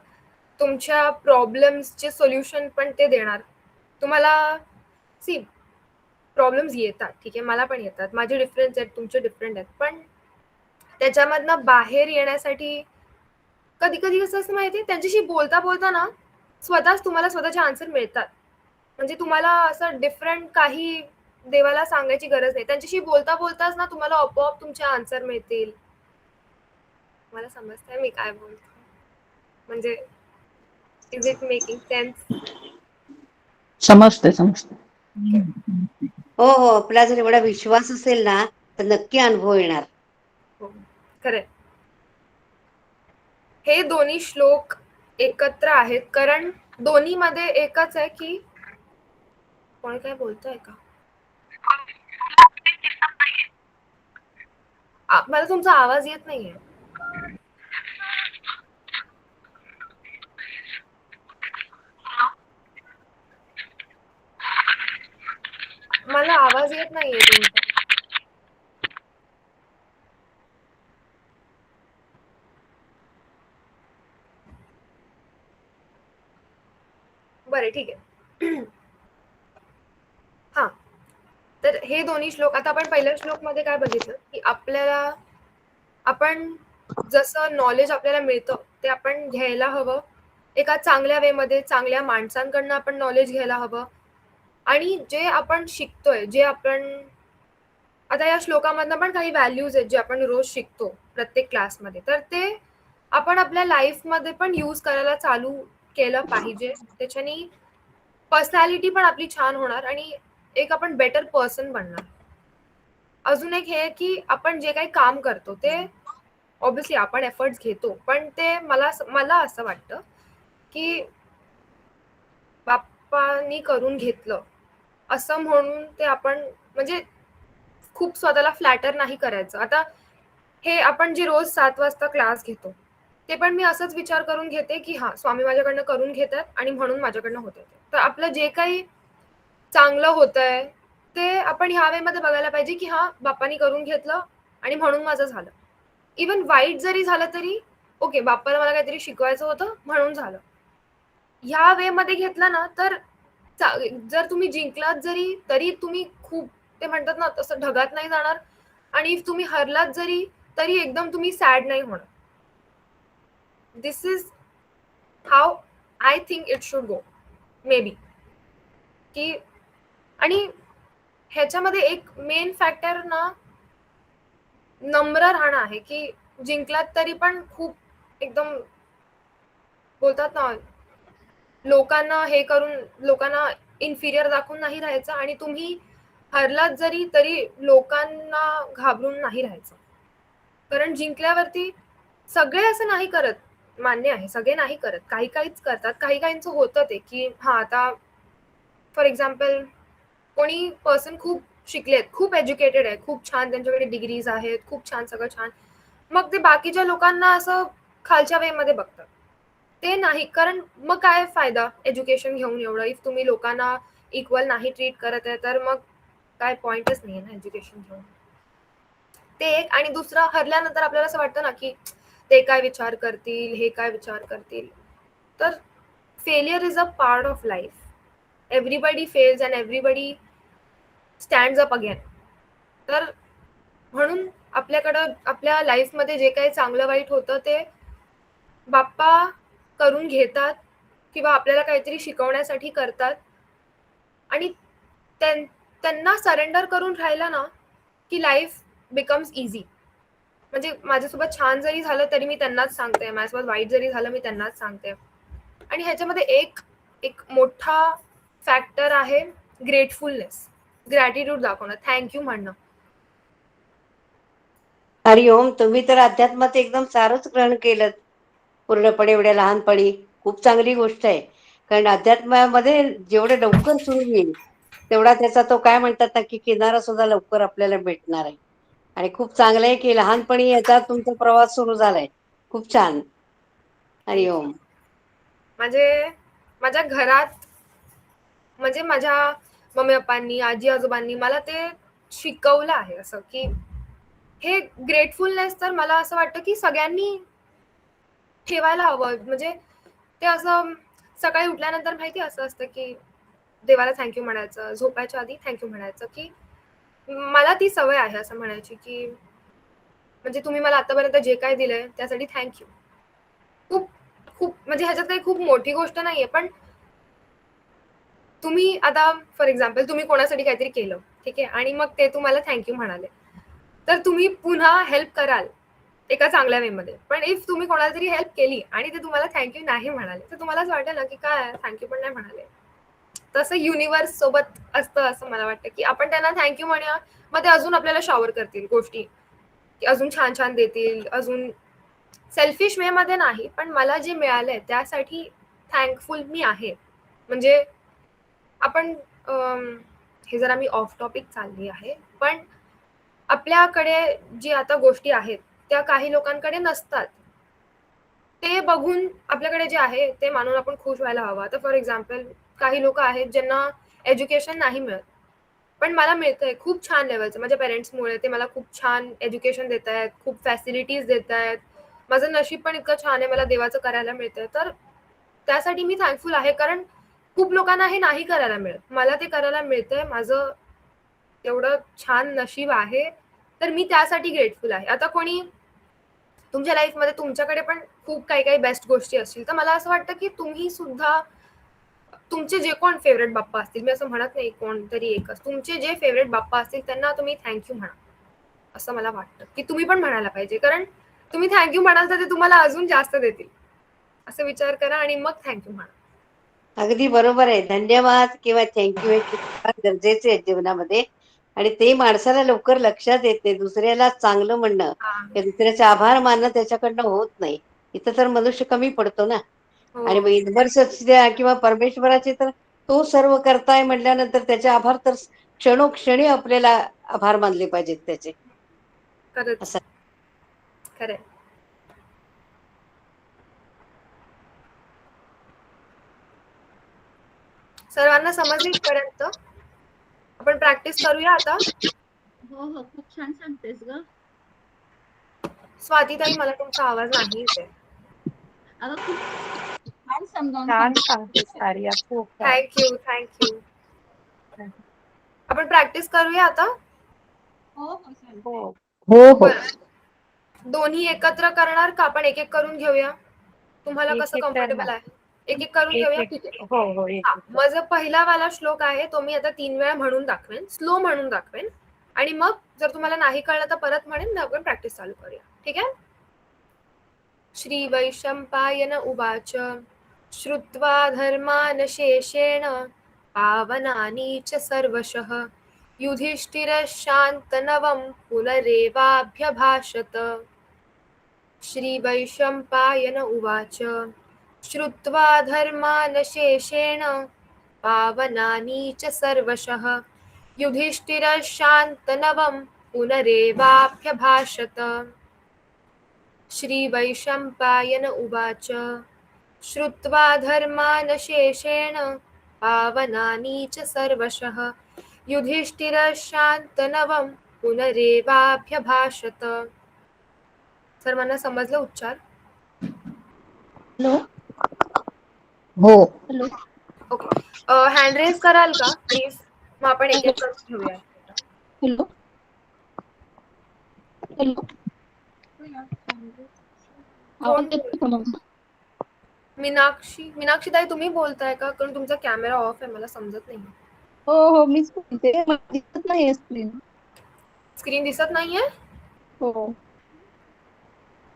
तुमच्या प्रॉब्लेम्सचे सोल्युशन पण ते देणार. तुम्हाला सी प्रॉब्लेम्स येतात, ठीक आहे, मला पण येतात, माझे डिफरन्स आहेत, तुमचे डिफरंट आहेत, पण त्याच्यामधनं बाहेर येण्यासाठी कधी कधी कसं असतं माहितीये, त्यांच्याशी बोलता बोलता ना स्वतःच तुम्हाला स्वतःचे आन्सर मिळतात. म्हणजे तुम्हाला असं डिफरंट काही देवाला सांगायची गरज नाही, त्यांच्याशी बोलता बोलताच ना तुम्हाला आपोआप तुमचे आन्सर मिळतील. मला समजतंय मी काय बोलते, म्हणजे इज इट मेकिंग सेन्स? समजते समजते. हो हो, आपला जर एवढा विश्वास असेल ना तर नक्की अनुभव येणार. हो, खरंय. हे दोन्ही श्लोक एकत्र आहेत कारण दोन्ही मध्ये एकच आहे की कोणी काय बोलतोय का? मला तुमचा आवाज येत नाहीये. मला आवाज येत नाहीये तुमचा. बरं, ठीक आहे. हा, तर हे दोन्ही श्लोक, आता आपण पहिल्या श्लोक मध्ये काय बघितलं की आपण जसं नॉलेज आपल्याला मिळतं ते आपण घ्यायला हवं, एका चांगल्या वे मध्ये, चांगल्या माणसांकडनं आपण नॉलेज घ्यायला हवं. आणि जे आपण शिकतोय, जे आपण आता या श्लोकामधनं पण काही व्हॅल्यूज आहेत जे आपण रोज शिकतो प्रत्येक क्लासमध्ये, तर ते आपण आपल्या लाईफमध्ये पण यूज करायला चालू केलं पाहिजे. त्याच्यानी पर्सनॅलिटी पण आपली छान होणार आणि एक आपण बेटर पर्सन बनणार. अजून एक हे की आपण जे काही काम करतो ते ऑब्व्हियसली आपण एफर्ट्स घेतो, पण ते मला असं वाटतं की बाप्पानी करून घेतलं असं म्हणून ते आपण म्हणजे खूप स्वतःला फ्लॅटर नाही करायचं. आता हे आपण जे रोज 7 वाजता क्लास घेतो ते पण मी असंच विचार करून घेते की हा, स्वामी माझ्याकडनं करून घेतात आणि म्हणून माझ्याकडनं होत. तर आपलं जे काही चांगलं होतंय ते आपण ह्या वे मध्ये बघायला पाहिजे की हा, बाप्पानी करून घेतलं आणि म्हणून माझं झालं. इवन वाईट जरी झालं तरी ओके, बाप्पाला मला काहीतरी शिकवायचं होतं म्हणून झालं. ह्या वे मध्ये घेतला ना तर जर तुम्ही जिंकलात जरी तरी तुम्ही खूप, ते म्हणतात ना तसं ढगात नाही जाणार, आणि if तुम्ही हरलात जरी तरी एकदम तुम्ही सॅड नाही होणार. This is how I think it should go, maybe. की आणि ह्याच्यामध्ये एक मेन फॅक्टर ना नम्र राहणं आहे, की जिंकलात तरी पण खूप एकदम बोलतात ना, लोकांना हे करून, लोकांना इन्फिरियर दाखवून नाही राहायचं, आणि तुम्ही हरलात जरी तरी लोकांना घाबरून नाही राहायचं. कारण जिंकल्यावरती सगळे असं नाही करत, मान्य आहे सगळे नाही करत, काही काहीच करतात, काही काहींचं होतं ते की हा, आता फॉर एक्झाम्पल कोणी पर्सन खूप शिकलेत, खूप एज्युकेटेड आहे, खूप छान त्यांच्याकडे डिग्रीज आहेत, खूप छान, सगळं छान, मग ते बाकीच्या लोकांना असं खालच्या वे मध्ये बघतात. ते नाही, कारण मग काय फायदा एज्युकेशन घेऊन एवढं, इफ तुम्ही लोकांना इक्वल नाही ट्रीट करत आहे तर मग काय पॉइंटच नाही ना एज्युकेशन घेऊन. ते एक. आणि दुसरं, हरल्यानंतर आपल्याला असं वाटतं ना की ते काय विचार करतील, हे काय विचार करतील. तर failure is a part of life. Everybody fails and everybody stands up again. तर म्हणून आपल्याकडं आपल्या लाईफमध्ये जे काही चांगलं वाईट होतं ते बाप्पा करून घेतात किंवा आपल्याला काहीतरी शिकवण्यासाठी करतात, आणि त्यांना सरेंडर करून राहिला ना की लाईफ बिकम्स इझी. म्हणजे माझ्यासोबत छान जरी झालं तरी मी त्यांनाच सांगते, माझ्यासोबत वाईट जरी झालं मी त्यांनाच सांगते. आणि ह्याच्यामध्ये एक एक मोठा फॅक्टर आहे ग्रेटफुलनेस, ग्रॅटिट्यूड दाखवणं, थँक्यू म्हणणं. हरिओम, तुम्ही तर अध्यात्मात एकदम सारंच ग्रहण केलं पूर्णपणे एवढ्या लहानपणी. खूप चांगली गोष्ट आहे, कारण अध्यात्मामध्ये जेवढे लवकर सुरू होईल तेवढा त्याचा तो काय म्हणतात ना की किनारा सुद्धा लवकर आपल्याला भेटणार आहे. आणि खूप चांगलं आहे की लहानपणी याचा तुमचा प्रवास सुरू झालाय. खूप छान. थँक्यू. हरिओम. म्हणजे माझ्या घरात, म्हणजे माझ्या मम्मी पप्पांनी, आजी आजोबांनी मला ते शिकवलं आहे, असं की हे ग्रेटफुलनेस तर मला असं वाटतं की सगळ्यांनी ठेवायला हवं. म्हणजे ते असं सकाळी उठल्यानंतर माहिती असं असतं की देवाला थँक्यू म्हणायचं, झोपायच्या आधी थँक्यू म्हणायचं, की मला ती सवय आहे असं म्हणायची, की म्हणजे तुम्ही मला आतापर्यंत जे काही दिलंय त्यासाठी थँक्यू. खूप खूप म्हणजे ह्याच्यात काही खूप मोठी गोष्ट नाहीये, पण तुम्ही आता फॉर एक्झाम्पल तुम्ही कोणासाठी काहीतरी केलं, ठीक आहे, आणि मग ते तुम्हाला थँक्यू म्हणाले, तर तुम्ही पुन्हा हेल्प कराल एका चांगल्या वेमध्ये. पण इफ तुम्ही कोणाला तरी हेल्प केली आणि ते तुम्हाला थँक्यू नाही म्हणाले, तर तुम्हाला असं वाटेल ना, की काय थँक्यू पण नाही म्हणाले. तसं युनिव्हर्स सोबत असतं असं मला वाटतं, की आपण त्यांना थँक्यू म्हणूया, मग ते अजून आपल्याला शॉवर करतील गोष्टी, की अजून छान छान देतील, अजून सेल्फिश वे मध्ये नाही, पण मला जे मिळालंय त्यासाठी थँकफुल मी आहे. म्हणजे आपण हे जरा मी ऑफ टॉपिक चालली आहे, पण आपल्याकडे जी आता गोष्टी आहेत त्या काही लोकांकडे नसतात. ते बघून आपल्याकडे जे आहे ते मानून आपण खुश व्हायला हवं. आता फॉर एक्झाम्पल काही लोक आहेत ज्यांना एज्युकेशन नाही मिळत, पण मला मिळतंय खूप छान लेवलचं. माझ्या पेरेंट्समुळे ते मला खूप छान एज्युकेशन देत आहेत, खूप फॅसिलिटीज देत आहेत. माझं नशीब पण इतकं छान आहे, मला देवाचं करायला मिळतंय. तर त्यासाठी मी थँकफुल आहे, कारण खूप लोकांना हे नाही करायला मिळत. मला ते करायला मिळतंय. माझं एवढं छान नशीब आहे, तर मी त्यासाठी ग्रेटफुल आहे. आता कोणी तुमच्या लाईफमध्ये तुमच्याकडे पण खूप काही काही बेस्ट गोष्टी असतील, तर मला असं वाटतं की तुम्ही सुद्धा तुमचे जे कोण फेवरेट बाप्पा असतील, मी असं म्हणत नाही कोणतरी एकच, तुमचे जे फेवरेट बाप्पा असतील त्यांना तुम्ही थँक्यू म्हणा, असं मला वाटतं की तुम्ही पण म्हणायला पाहिजे. कारण तुम्ही थँक्यू म्हणाल तर ते तुम्हाला अजून जास्त देतील. असं विचार करा आणि मग थँक्यू म्हणा. अगदी बरोबर आहे. धन्यवाद किंवा थँक्यू हे खूप फार गरजेचे आहेत जीवनामध्ये आणि ते माणसाला लवकर लक्षात येते. दुसऱ्याला चांगलं म्हणणं हा. किंवा दुसऱ्याचे आभार मानणं त्याच्याकडनं होत नाही. इथं तर मनुष्य कमी पडतो ना. आणि मग हो, युनिव्हर्स द्या किंवा परमेश्वराचे तर तो सर्व करताय म्हटल्यानंतर त्याचे आभार तर क्षणोक्षणी आपल्याला आभार मानले पाहिजेत त्याचे. खरंच असं खरंय. सर्वांना समजलं इथपर्यंत? आपण प्रॅक्टिस करूया आता. हो हो, खूप छान सांगतेस ग. स्वातीताई, मला तुमचा आवाज नाही येते. अगं खूप छान समजावून छान सांगतेस. सांगतेस आर्या, खूप छान. Thank you thank you. आपण प्रॅक्टिस करूया आता. हो हो, चालेल. हो हो हो. बरं, दोन्ही एकत्र करणार का आपण एक एक करून घेऊया? तुम्हाला एक कसं एक कर ना. कम्फर्टेबल आहे? एक एक करून एक घेऊया, एक. ठीक आहे. हो हो, एक हा, एक कर. माझा पहिला वाला श्लोक आहे तो मी आता 3 वेळा म्हणून दाखवेन, स्लो म्हणून दाखवेन, आणि मग जर तुम्हाला नाही कळलं तर परत म्हणेन, मग आपण प्रॅक्टिस चालू करूया, ठीक आहे. श्री वैशंपायन उवाच श्रुत्वा धर्मान शेषेण पावनानि च सर्वशः युधिष्ठिरशान्तनवं पुनरेवाभ्यभाषत. श्रीवैशंपायन उवाच श्रुत्वा धर्मान् शेषेण पावनानि च सर्वशः युधिष्ठिरशान्तनवं पुनरेवाभ्यभाषत. श्रीवैशंपायन उवाच श्रुत्वा धर्मान् शेषेण पावनानि च सर्वशः युधिष्ठिरशान्तनवं पुनरेवाभ्यभाषत. सर्वांना समजलं उच्चार? हॅलो हो. हॅलो. ओके. हँड रेज कराल का प्लीज? मग आपण एक एक करून घेऊया. Hello hello. आवाज कोण बोल? येतो का माझा? मीनाक्षी ताई, तुम्ही बोलताय का? कारण तुमचा कॅमेरा ऑफ आहे, मला समजत नाही. हो हो, मीच बोलते. मला दिसत नाहीये स्क्रीन. स्क्रीन दिसत नाहीये? हो,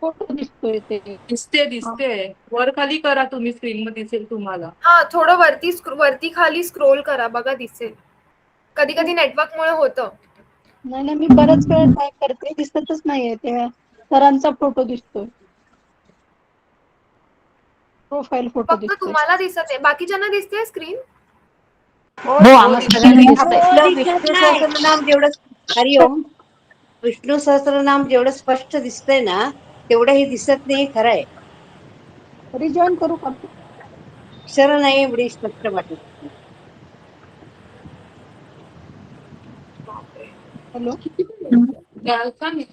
फोटो दिसतोय ते. दिसते दिसते वर खाली करा तुम्ही स्क्रीन मध्ये दिसेल तुम्हाला. हा, थोडं वरती खाली स्क्रोल करा, बघा दिसेल. कधी कधी नेटवर्क मुळे होतं. नाही नाही, मी बराच वेळ ट्राय करते, दिसतच नाहीये. त्या सरांचा फोटो दिसतोय, प्रोफाईल फोटो फक्त दिसतोय. तुम्हाला दिसत आहे, बाकीच्यांना दिसते स्क्रीन? हो, हो आम्हाला दिसते सगळ्यांना दिसते. दिसतंय. आपलं विष्णू सहस्त्रनाम जेवढं हरिओम विष्णू सहस्त्रनाम जेवढं स्पष्ट दिसतंय ना तेवढं हे दिसत नाही, खरं आहे. रिजॉईन करू का? अक्षर नाही एवढी स्पष्ट वाटत. हॅलो. द्याल का मी?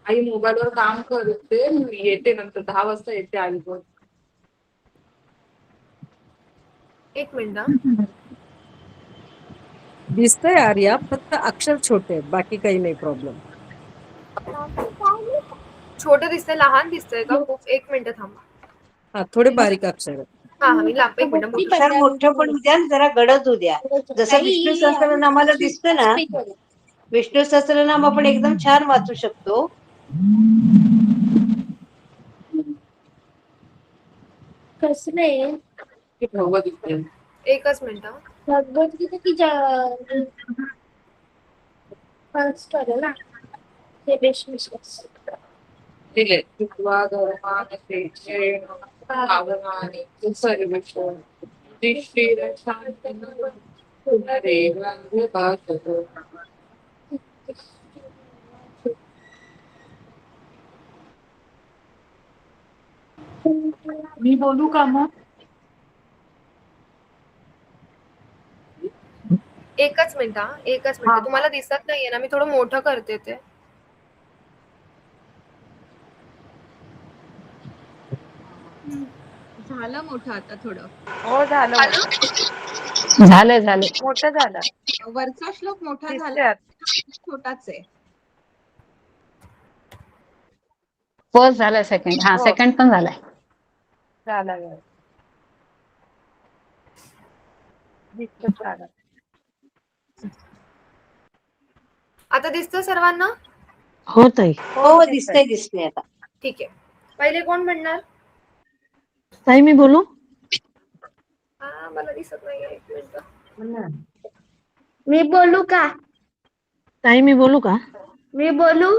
आई मोबाईलवर काम करते, मी येते नंतर 10 वाजता येते आई पण. एक मिनिट. दिसतंय आर्या, फक्त अक्षर छोटे आहेत, बाकी काही नाही प्रॉब्लेम. छोटं दिसतंय, लहान दिसतंय का खूप? एक मिनिट थांबा. हा, थोडे बारीक अक्षर आहेत. हा मी लांब, एक मिनिट बघते. तुषार मोठं पण उद्या आणि जरा गडद उद्या. जसं विष्णू सहस्त्रनामाला दिसतं ना, विष्णू सहस्त्रनाम आपण एकदम छान वाचू शकतो. कसं आहे हे भगवद्गीता. एकच मिनिट. भगवद्गीता की फर्स्ट वाला ना ते बेस्ट विश्वास दिले शुक्वा धर्मान शेषेण पावनानि च सर्वेषु युधिष्ठिर शान्तनु पुनरेवाभिभाषत. मी बोलू का मग? एकच मिनिट. एकच मिनिट. तुम्हाला दिसत नाहीये ना, मी थोडं मोठं करते ते. झालं मोठं आता थोडं. हो झालं झालंय झालंय. मोठं झालं. वरचा श्लोक मोठा झाला, दिसतंय आता. छोटाच आहे. फर्स्ट झालाय, सेकंड हो. सेकंड पण झालाय. झालं दिसतं झालं. आता दिसतं सर्वांना? हो ताई. हो दिसतंय आता. ठीक आहे. पहिले कोण म्हणणार? ताई मी बोलू? हा मला दिसत नाहीये, एक मिनिट. मी बोलू का? ताई मी बोलू का? मी बोलू?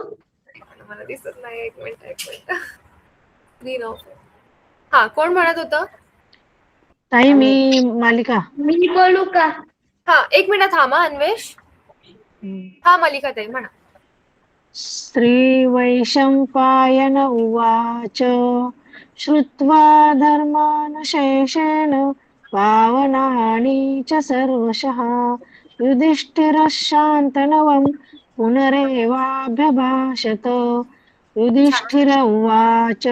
मला दिसत नाही, एक मिनिट. Screen of. हा, कोण म्हणत होतं? ताई मी मालिका. मी बोलू का? हा, एक मिनिट थांबा अन्वेष. हा मलिका ताई म्हणा. श्री वैशंपायन उवाच श्रुत्वा धर्मान शेषेण पावनानि च सर्वशः युधिष्ठिरः पुनरेवाभ्यभाषत. युधिष्ठिर उवाच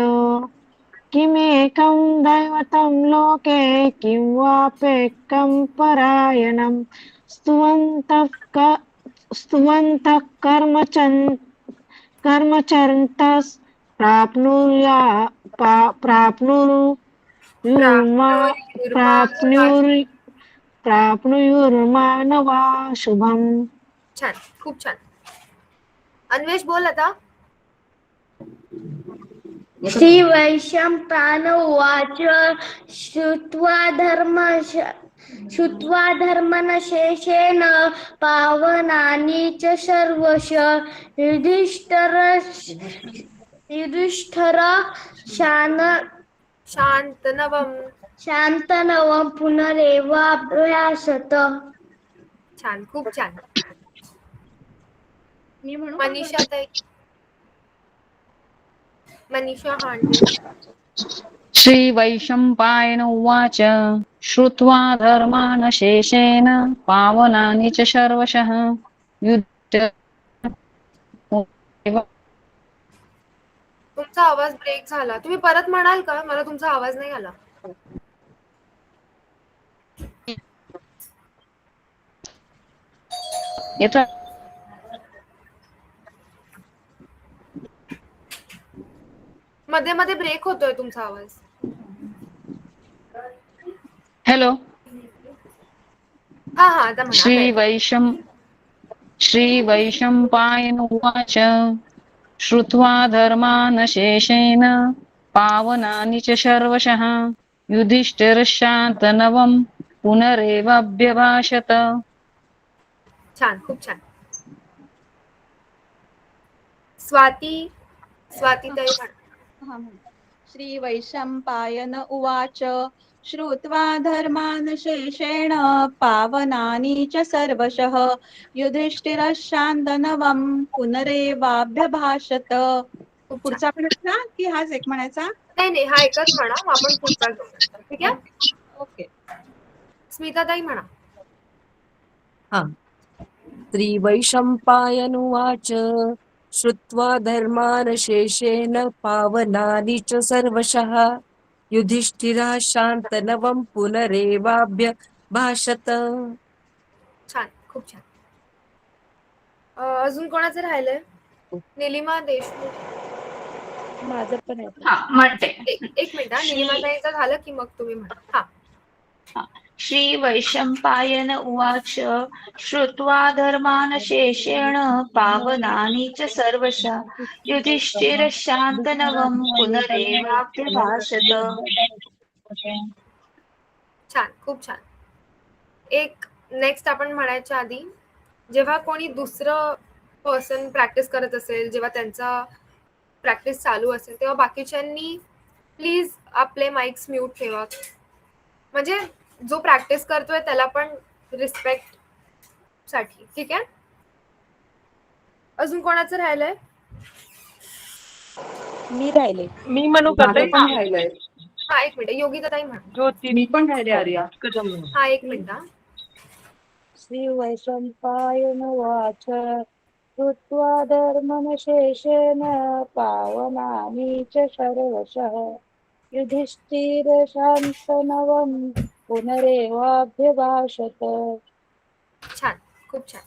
किमेकं दैवतं लोके किं वाप्येकं परायणं स्तुवन्तः कर्मचरन्तस् प्राप्नुयुर्मानवा शुभम्. छान, खूप छान. अन्वेष बोल आता. श्री वैशंपायन उवाच श्रुत्वा धर्मनशेषेण पावनानि च सर्वशः युधिष्ठिरः शान्तनवं पुनरेवाभ्यासत. छान, खूप छान. मी म्हणू मनीषा ताई. मनीषा हांडे. श्री वैशंपायन उवाच श्रुत्वा धर्मान शेषेण पावनानि च सर्वशः तुमचा आवाज ब्रेक झाला. तुम्ही परत म्हणाल का? मला तुमचा आवाज नाही आला. येतो. मध्ये मध्ये ब्रेक होतोय तुमचा आवाज. हॅलो. हा आता म्हणा. श्री वैशंपायन उवाच श्रुत्वा धर्मान शेषेण पावनानि च सर्वशः युधिष्ठिरः पुनरेवाभ्यभाषत. छान, खूप छान. स्वाती ताई म्हणा. श्री वैशंपायन उवाच श्रुत्वा धर्मान शेषेण पावनानि च सर्वशः युधिष्ठिरः शान्तनवं पुनरेवाभ्यभाषत. पुढचा म्हणायचा की हाच एक म्हणायचा? नाही हा एकच म्हणा, आपण पुढचा घेऊ नंतर. ठीक आहे. ओके. स्मिता ताई म्हणा. हा. श्री वैशंपायन उवाच श्रुत्वा धर्मान शेषेण पावनानि च सर्वशः युधिष्ठिरः शान्तनवं पुनरेवाभ्य भाषत. छान, खूप छान. अजून कोणाचं राहिलंय? निलिमा देशमुख. माझं पण आहे. हा म्हणते. एक मिनिट हा. निलिमाताईचं झालं की मग तुम्ही म्हणा. हा. श्री वैशंपायन उवाच श्रुत्वा धर्मान् शेषेण पावनानि च सर्वशः युधिष्ठिरः पुनरेवाभ्यभाषत. छान, खूप छान. एक नेक्स्ट आपण म्हणायच्या आधी जेव्हा कोणी दुसरं पर्सन प्रॅक्टिस करत असेल, जेव्हा त्यांचा प्रॅक्टिस चालू असेल, तेव्हा बाकीच्यांनी प्लीज आपले माइक्स म्यूट ठेवा. म्हणजे जो प्रॅक्टिस करतोय त्याला पण रिस्पेक्ट साठी. ठीक आहे. अजून कोणाचं राहिलंय? मी राहिले. मी म्हणू का ताई? पण राहिलंय. हा, एक मिनिट. योगिता ताई म्हणा. ज्योती मी पण राहिले आर्या. हा, एक मिनिट हा. श्री वैशंपायन उवाच श्रुत्वा धर्ममशेषेण पावनानि च सर्वशः युधिष्ठिरशान्तनवं पुनरेवाभ्यभाषत. छान, खूप छान.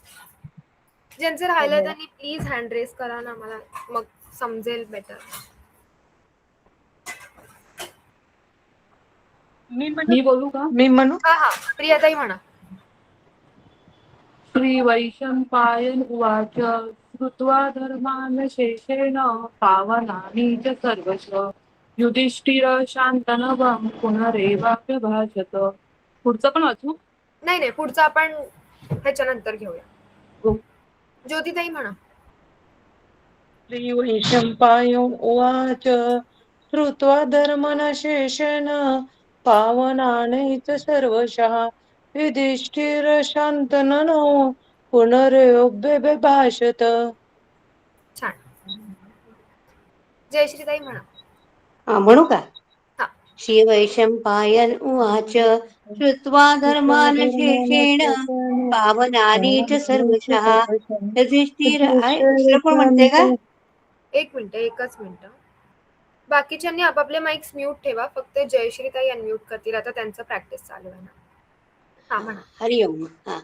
ज्यांचे राहिलं त्यांनी प्लीज हँड रेस करा ना, मला मग समजेल बेटर. मी बोलू का? मी म्हणू. हा हा, प्रियाताई म्हणा. श्री वैशंपायन उवाच श्रुत्वा धर्मान् शेषेण पावनानि च सर्वशः युधिष्ठिरः शान्तनवं पुनरेवाभ्यभाषत. पुढचं पण वाचू? नाही नाही, पुढचं आपण ह्याच्यानंतर घेऊया. हो. ज्योतिताई म्हणा. श्री वैशंपायन उवाच श्रुत्वा धर्मन् शेषेण पावनानि च सर्वशः युधिष्ठिरशान्तननो पुनरेवाभ्यभाषत. छान. जयश्रीताई म्हणा. हा, म्हणू का? हा. श्री वैशंपायन उवाच श्रुत्वा धर्मान् शेषेण पावनानि च सर्वशः युधिष्ठिर. दुसरं पण म्हणते का? एक मिनिट, एकच मिनिट. बाकीच्यांनी आपापले माइक्स म्यूट ठेवा. फक्त जयश्रीताई अनम्यूट करतील. आता त्यांचं प्रॅक्टिस चालू आहे ना. हा, म्हणा. हरि ओम. हा.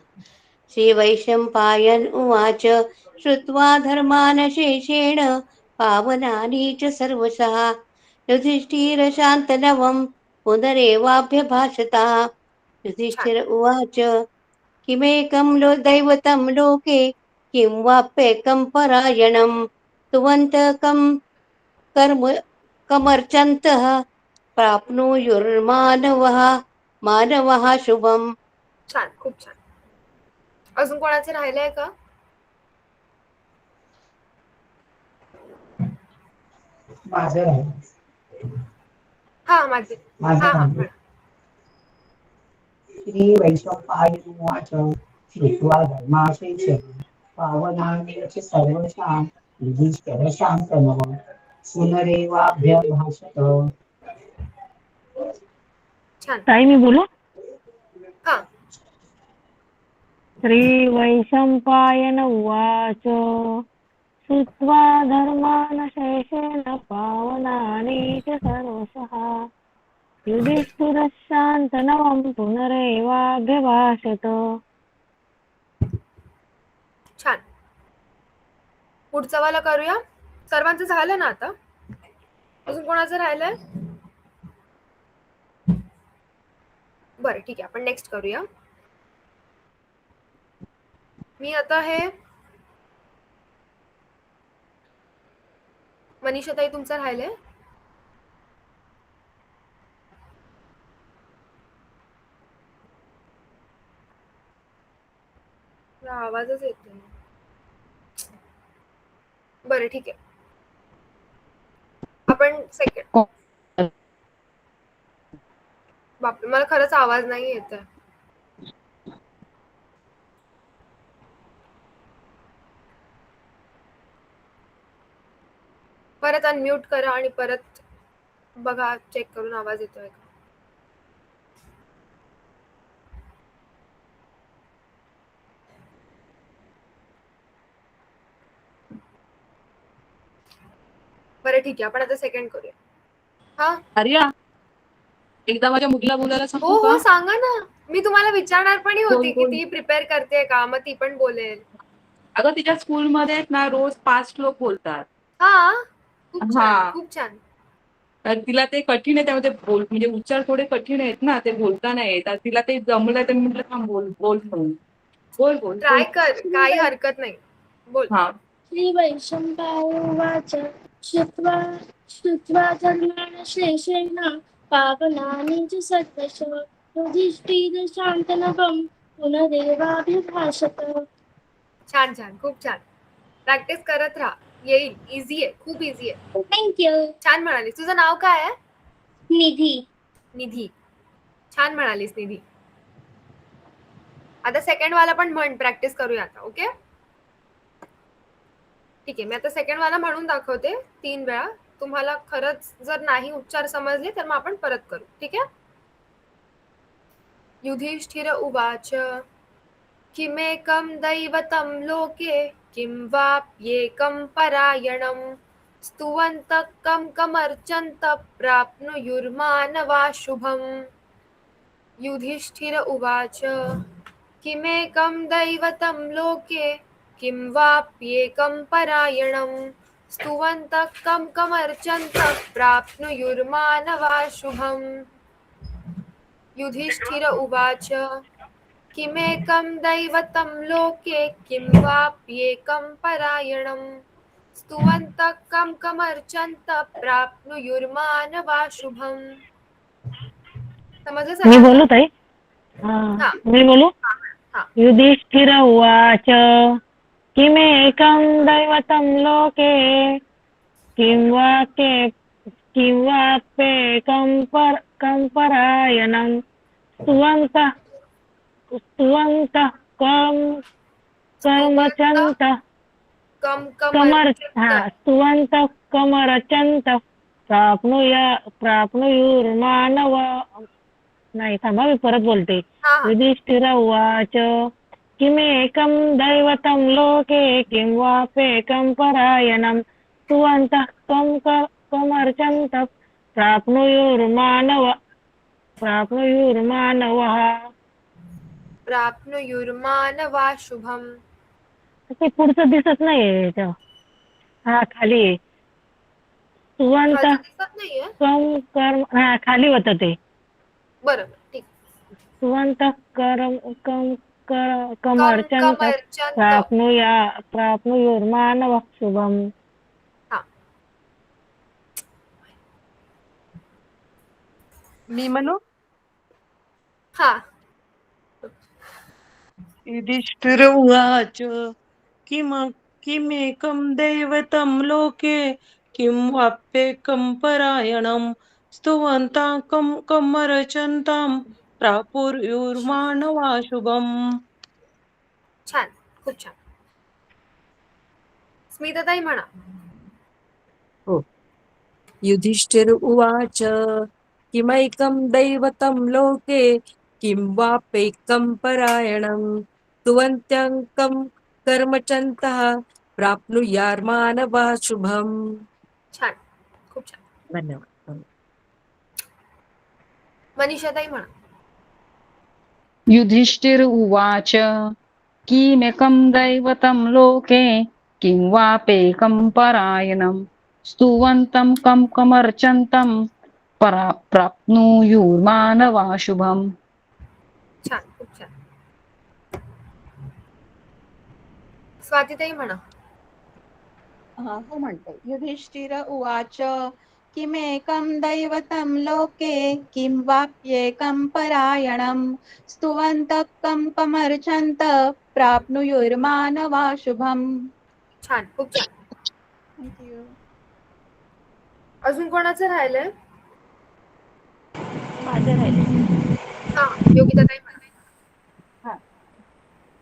श्री वैशंपायन उवाच श्रुत्वा धर्मान् शेषेण पावनानि च सर्वशः युधिष्ठिरशान्तनवं पुनरेवाभ्यभाषत. युधिष्ठिर उवाच किमेकं दैवतं लोके किं वाप्येकं परायणं तुवन्तकं कर्म कमर्चन्तः प्राप्नुयुर्मानवः शुभम्. छान, खूप छान. अजून कोणाचे राहिलंय का? हा, माझे. हा हा, म्हणा. श्री वैशंपायन उवाच श्रुत्वा धर्माशेषेण पावनानि च सर्वशः युधिष्ठिरशान्तनवं पुनरेवाभ्यभाषत. छान. ताई मी बोलू? हा. श्री वैशंपायन उवाच श्रुत्वा धर्मान् शेषेण पावनानि च सर्वशः युधिष्ठिरः शान्तनवं पुनरेवाभ्यभाषत. छान. पुढचं वाला करूया. सर्वांचं झालं ना आता? अजून कोणाचं राहिलंय? बरं, ठीक आहे. आपण नेक्स्ट करूया. मी आता हे मनीषाताई तुमचं राहिलंय. आवाजच येत नाही. बरं, ठीक आहे. आपण सेकंड. बापरे, मला खरंच आवाज नाही येत आहे. परत अनम्यूट करा आणि परत बघा, चेक करून आवाज येतोय का. बरं, ठीक आहे. आपण आता सेकंड करूया. हा, आर्या एकदा माझ्या मुलीला बोलायला हो सांगू हो का? सांगा ना. मी तुम्हाला विचारणार पण बोल, होती की बोल. ती प्रिपेअर करते का, मग ती पण बोलेल. अगं तिच्या स्कूलमध्ये आहेत ना रोज 5 श्लोक बोलतात. हा खूप छान हा. खूप छान. तर तिला ते कठीण आहे त्यामध्ये म्हणजे उच्चार थोडे कठीण आहेत ना, ते बोलता नाही येत. तर तिला ते जमलंय तर मी म्हटलं थांब बोल बोल म्हणून. बोल बोल बोल. ट्राय कर, काही हरकत नाही. बोल. हा. श्री वैशंपाय उवाच श्रुत्वा श्रुत्वा धर्मान् शेषेण पावनानि च सर्वश युधिष्ठिर शान्तनवं पुनरेवाभिभाषत. छान छान खूप छान. प्रॅक्टिस करत राहा, येईल. इझी आहे, खूप इझी आहे. थँक्यू. छान म्हणालीस. तुझं नाव काय आहे? निधी. निधी. छान म्हणालीस निधी. आता सेकंड वाला पण म्हण, प्रॅक्टिस करूया आता. ओके ठीक आहे. मी आता सेकंड वाला म्हणून दाखवते 3 वेळा. तुम्हाला खरंच जर नाही उच्चार समजले तर मग आपण परत करू. ठीक आहे. युधिष्ठिर उवाच किमेकं दैवतं लोके किं वाप्येकं परायणं स्तुवन्तः कं कमर्चन्तः प्राप्नुयुर्मानवा शुभम्. युधिष्ठिर उवाच किमेकं दैवतं लोके किं वाप्येकं परायणं स्तुवन्तः कं कमर्चन्तः प्राप्नुयुर्मानवा शुभम्. युधिष्ठिर उवाच किमेकं दैवतं लोके किं वाप्येकं परायणं स्तुवन्तः कं कमर्चन्तः प्राप्नुयुर्मानवा शुभम्. समजलं मी सगळ्यांना? बोलू ताई? हा मी बोलू? हा. युधिष्ठिर उवाच किमेकं दैवतं लोके किं वाप्येकं कं परायणं स्तुवन्तः कं कर्मचन्तः स्तुवन्तः कमर्चन्तः प्राप्नुयुर्मानव नाही थांबा मी परत बोलते. युधिष्ठिर उवाच किमेकं दैवतं लोके किं वाप्येकं परायणं स्तुवन्तः कं कमर्चन्तः प्राप्नुयुर्मानवा शुभम्. ते पुढचं दिसत नाहीये इथं. हा खाली आहे. स्तुवन्तः दिसत नाहीये. कं कर्म हा खाली होतं ते. बरोबर ठीक. स्तुवन्तः कमर्चन्तः प्राप्नुयुर्मानवः शुभम्. मी म्हणू? हा. युधिष्ठिर उवाच किमेकं दैवतं लोके किं वाप्येकं परायणं स्तुवन्तां कमर्चन्तां प्रापुर्युर्मानवा शुभम्. छान खूप छान. स्मिताताई म्हणा. हो. युधिष्ठिर उवाच किमैकं दैवतं लोके किं वाप्येकं परायणं स्तुवन्त्यं कं कर्मचन्तः प्राप्नुयार्मानवा शुभम्. छान खूप छान. धन्यवाद. मनीषाताई म्हणा. युधिष्ठिर उवाच किमेकं दैवतं लोके किं वाप्येकं परायणं स्तुवन्तं कं कमर्चन्तं प्राप्नुयुर्मानवा शुभम्. छान खूप छान. स्वातीताई म्हणा. हो म्हणते. युधिष्ठिर उवाच किमेकं दैवतं लोके किं वाप्येकं परायणं स्तुवन्तः कं कमर्चन्तः प्राप्नुयुर्मानवा शुभम्. छान खूप छान. थँक्यू. अजून कोणाचं राहिलंय? माझं राहिले. हा योगिताताई म्हणा.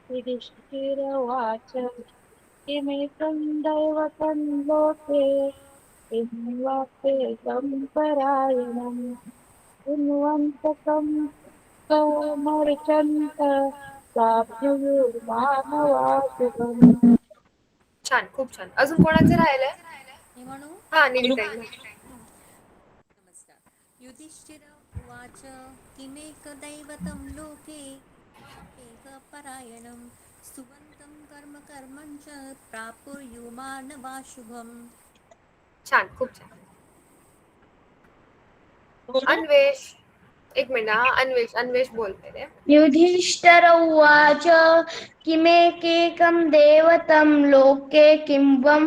युधिष्ठिर उवाच किमेकं दैवतं लोके किं वाप्येकं परायणं स्तुवन्तः कमर्चन्तः प्राप्नुयुर्मानवा शुभम्. छान खूप छान. अजून कोणाचं राहिलंय? मी म्हणू? हा निधिताई. नमस्कार. युधिष्ठिर उवाच किमेकदैवतं लोके एकपरायणं स्तुवन्तं कर्म कर्मं च प्रापुर्युमानवा शुभम्. छान, खूप छान. अन्वेष, एक मिनिट हा, अन्वेष बोलते रे. युधिष्ठिर उवाच किमेकेकं देवतं लोके किं वं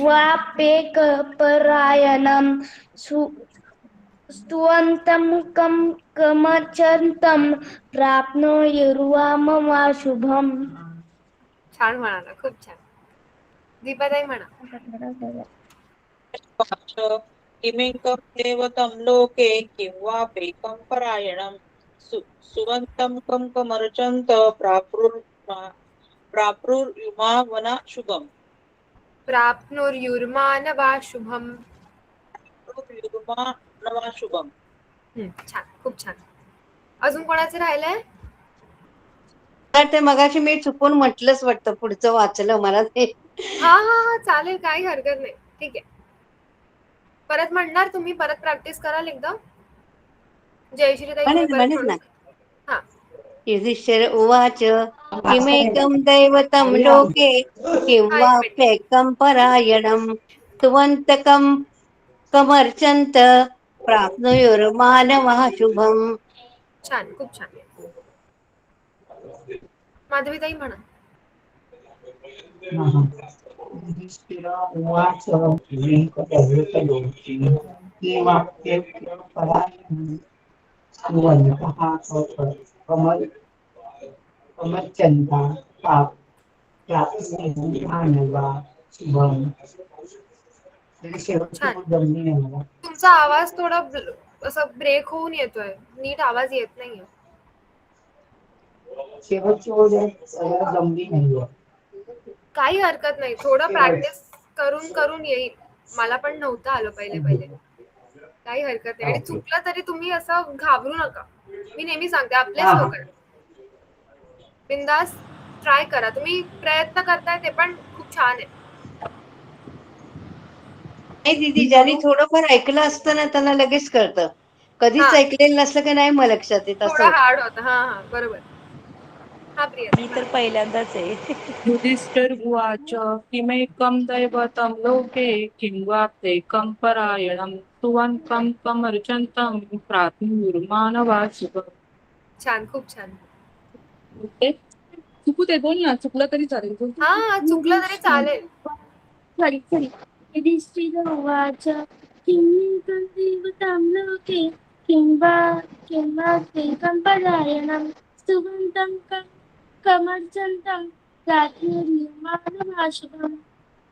वाप्येकपरायणं स्तुवन्तं कमर्चन्तं प्राप्नुयुर्वामवा शुभम्. छान म्हणाला, खूप छान. दीपाताई म्हणा. किमेकं देवतं लोके किं वा पेकं परायणं सुवन्तं कं कमर्चन्त प्राप्नुर्युमावना शुभम्. प्राप्नुर्युर्मानवा शुभम. प्राप्नुर्युमानवा शुभम्. छान, खूप छान. अजून कोणाचं राहिलंय? तर ते मगाशी मी चुकून म्हटलंच वाटतं, पुढचं वाचलं मला ते. हा हा हा, चालेल, काही हरकत नाही. ठीक आहे. परत म्हणणार तुम्ही? परत प्रॅक्टिस कराल एकदा? जयश्री ताई तुम्ही परत म्हणेच म्हणू ना. शकता. हा. युधिष्ठिर उवाच किमेकं दैवतं लोके किं हा, वा एक मिनिट. पेकं परायणं स्तुवन्तं कमर्चन्त प्राप्नुयुर्मानवः शुभम्. छान, खूप छान. माधवी ताई म्हणा. युधिष्ठिर उवाच किमेकदैवतं लोके किं वा पेकं परायणं स्तुवन्तः कमर्चन्ता प्राप्नुयुर्मानवा शुभम्. शेवटची छान. खूप जमली नाही मला. तुमचा आवाज थोडा असा ब्रेक होऊन येतोय, नीट आवाज येत नाहीये. शेवटची ओळ सगळं जमली नाहीये. काही हरकत नाही, थोडं प्रॅक्टिस करून करून येईल. मला पण नव्हतं आलं पहिले. काही हरकत नाही. आणि चुकलं तरी तुम्ही असं घाबरू नका. मी नेहमी सांगते, आपलेच लोक आहेत. बिंदास ट्राय करा. तुम्ही प्रयत्न करताय ते पण खूप छान आहे. नाही दीदी, ज्यांनी थोडंफार ऐकलं असतं ना त्यांना लगेच कळतं. कधीच हा, ऐकलेलं नसलं की नाही मग लक्षात येत असं थोडं होतं. हार्ड होतं. हा हा, बरोबर. हा, प्रिया ताई मी तर म्हणा. पहिल्यांदाच आहे. युधिष्ठिर उवाच किमेकं दैवतं लोके किं वा पेकं परायणं स्तुवन्तं कमर्चन्तं प्राप्नुयुर्मानवा शुभम्. छान, खूप छान. चुकू दे, बोल ना, चुकलं तरी चालेल. हा हा, चुकलं तरी चालेल. युधिष्ठिर उवाच किमेकं देवतं लोके किं वा पेकं परायणं स्तुवन्तं कमर्चन्तं प्राप्नुयुर्मानवा शुभम्.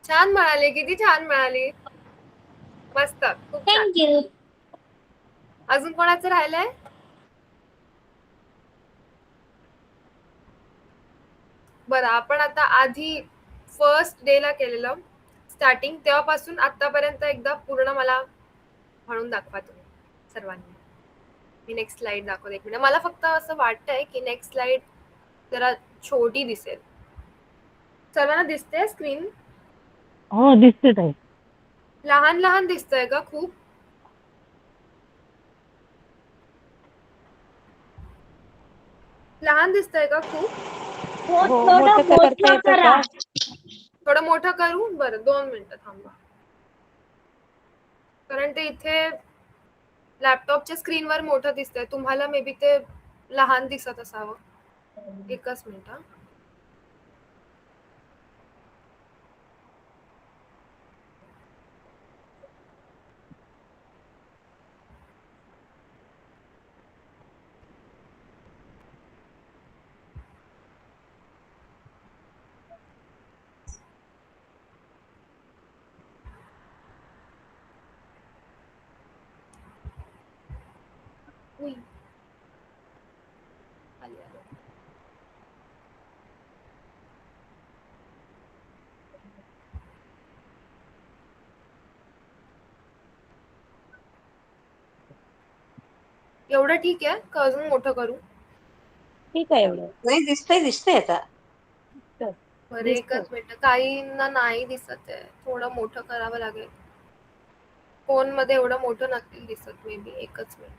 छान म्हणाले, किती छान म्हणाली. मस्त, खूप छान. थँक्यू. अजून कोणाचं राहिलंय? बरं, आपण आता आधी फर्स्ट डे ला केलेलं स्टार्टिंग, तेव्हापासून आतापर्यंत एकदा पूर्ण मला म्हणून दाखवा तुम्ही सर्वांनी. मी नेक्स्ट स्लाइड दाखवते. एक मिनिट. मला फक्त असं वाटतंय की नेक्स्ट स्लाइड जरा छोटी दिसेल. सर्वांना दिसते स्क्रीन? हो दिसते ताई. लहान लहान दिसतंय का खूप? लहान दिसतंय का खूप? थोडं मोठं करा. थोडं मोठं करू? बरं, 2 मिनिटं थांबा. कारण ते इथे लॅपटॉपच्या स्क्रीनवर मोठं दिसतंय, तुम्हाला मे बी ते लहान दिसत असावं. एकच मिनिट. उई. आली. एवढं ठीक आहे का अजून मोठं करू? ठीक आहे एवढं. नाही, दिसतंय आता. बरं, एकच मिनिट. काहींना नाही दिसत आहे, थोडं मोठं करावं लागेल. फोन मध्ये एवढं मोठं नक्की दिसत, मे बी. एकच मिनिट.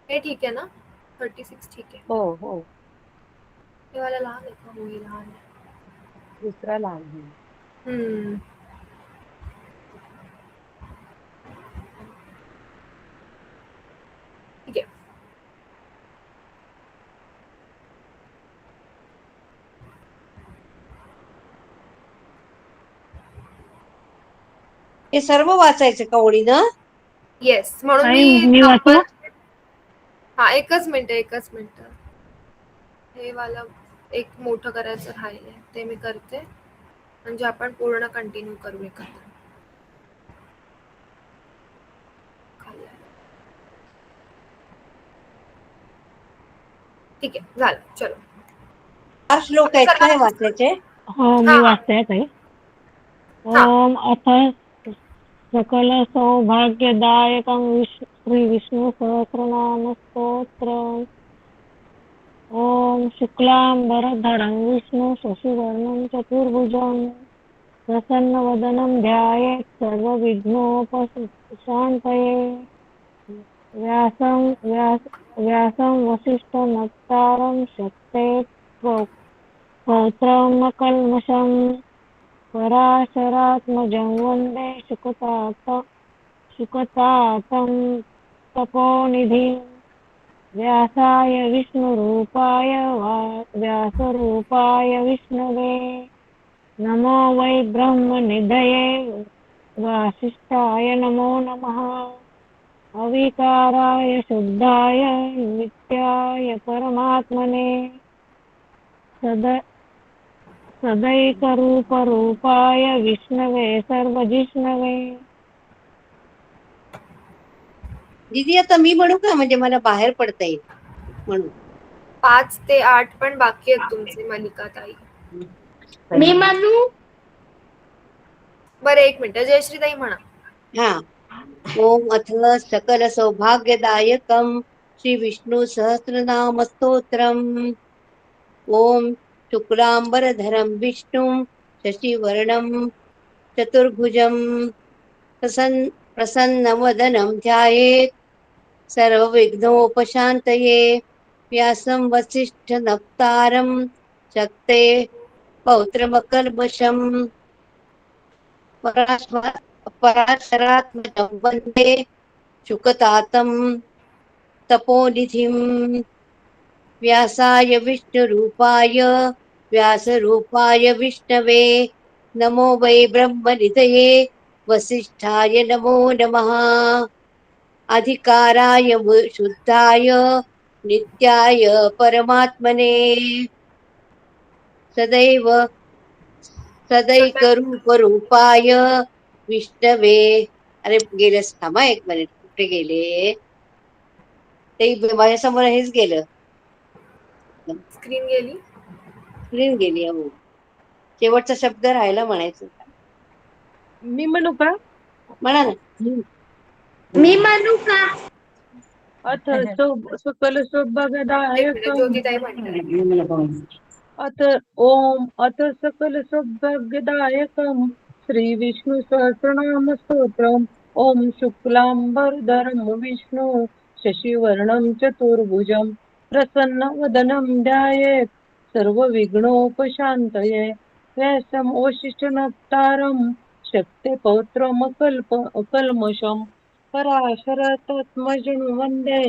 हे ठीक आहे ना? 36 ठीक आहे. हो हो. हे वाला लहान आहे का? हो, हे लहान आहे. दुसरा लहान आहे. हम्म. ठीक आहे. हे सर्व वाचायचं का ओळीनं? येस, म्हणून आई, मी मी वाचू? नंबर. हा, एकच मिनिट. हे वाला एक मोठं करायचं राहिलंय, ते मी करते, म्हणजे आपण पूर्ण कंटिन्यू करू एकत्र. ठीक आहे, झालं. चलो. 4 श्लोक आहेत का हे वाचायचे? हो, हा मी हा वाचते ताई. हा. ओम अथ सकल सौभाग्यदायकं श्री विष्णु सहस्रनाम स्तोत्रम्. ओम शुक्लांबरधरं विष्णु शशिवर्णं चतुर्भुजं प्रसन्नवदनं ध्यायेत् सर्वविघ्नोपशान्तये. व्यासं वसिष्ठनप्तारं शक्ते पौत्रमकल्मषं पराशरात्मजं वन्दे शुकतातं तपोनिधिं. व्यासाय विष्णुरूपाय व्यासरूपाय विष्णवे नमो वै ब्रह्मनिधये वासिष्ठाय नमो नमः. अविकाराय शुद्धाय नित्याय परमात्मने सदैकरूपरूपाय विष्णवे सर्वजिष्णवे. दीदी आता मी म्हणू का, म्हणजे मला बाहेर पडता येईल म्हणून? 5 ते 8 पण बाकी आहेत तुमचे, मलिका ताई. मी म्हणू? बरं, एक मिनिट. जयश्री ताई म्हणा. हा. ओम अथ सकल सौभाग्यदायकं श्री विष्णु सहस्रनाम स्तोत्रम्. ओम शुक्लांबरधरं विष्णुं शशिवर्णं चतुर्भुजं प्रसन्नवदनं ध्यायेत् सर्वविघ्नोपशान्तये. व्यासं वसिष्ठनप्तारं शक्ते पौत्रमकल्मषम् पराशरात्मजं वन्दे शुकतातं तपोनिधिं. व्यासाय विष्णुरूपाय व्यासरूपाय विष्णवे नमो वै ब्रह्मनिधये वसिष्ठाय नमो नमः. अधिकाराय शुद्धाय नित्याय परमात्मने सदैकरूपरूपाय विष्णवे. अरे गेलेस, थांबा एक मिनिट. कुठे गेले ते? माझ्यासमोर हेच गेलं, स्क्रीन गेली. स्क्रीन गेली. हो, शेवटचा शब्द राहिला म्हणायचं. मी म्हणू का? म्हणा ना. मी म्हणू का? अथ सकल एक मिनिट, सौभाग्यदायकं ज्योती ताई म्हणतात. अथ सकल सौभाग्यदायकं श्री विष्णु सहस्रनाम स्तोत्रम्. ओम शुक्लांबरधरं विष्णु शशिवर्णं चतुर्भुजं प्रसन्नवदनं ध्यायेत् सर्वविघ्नोपशान्तये. व्यासं वसिष्ठनप्तारं शक्ते पौत्रमकल्मषम् पराशरतत्मजं वन्दे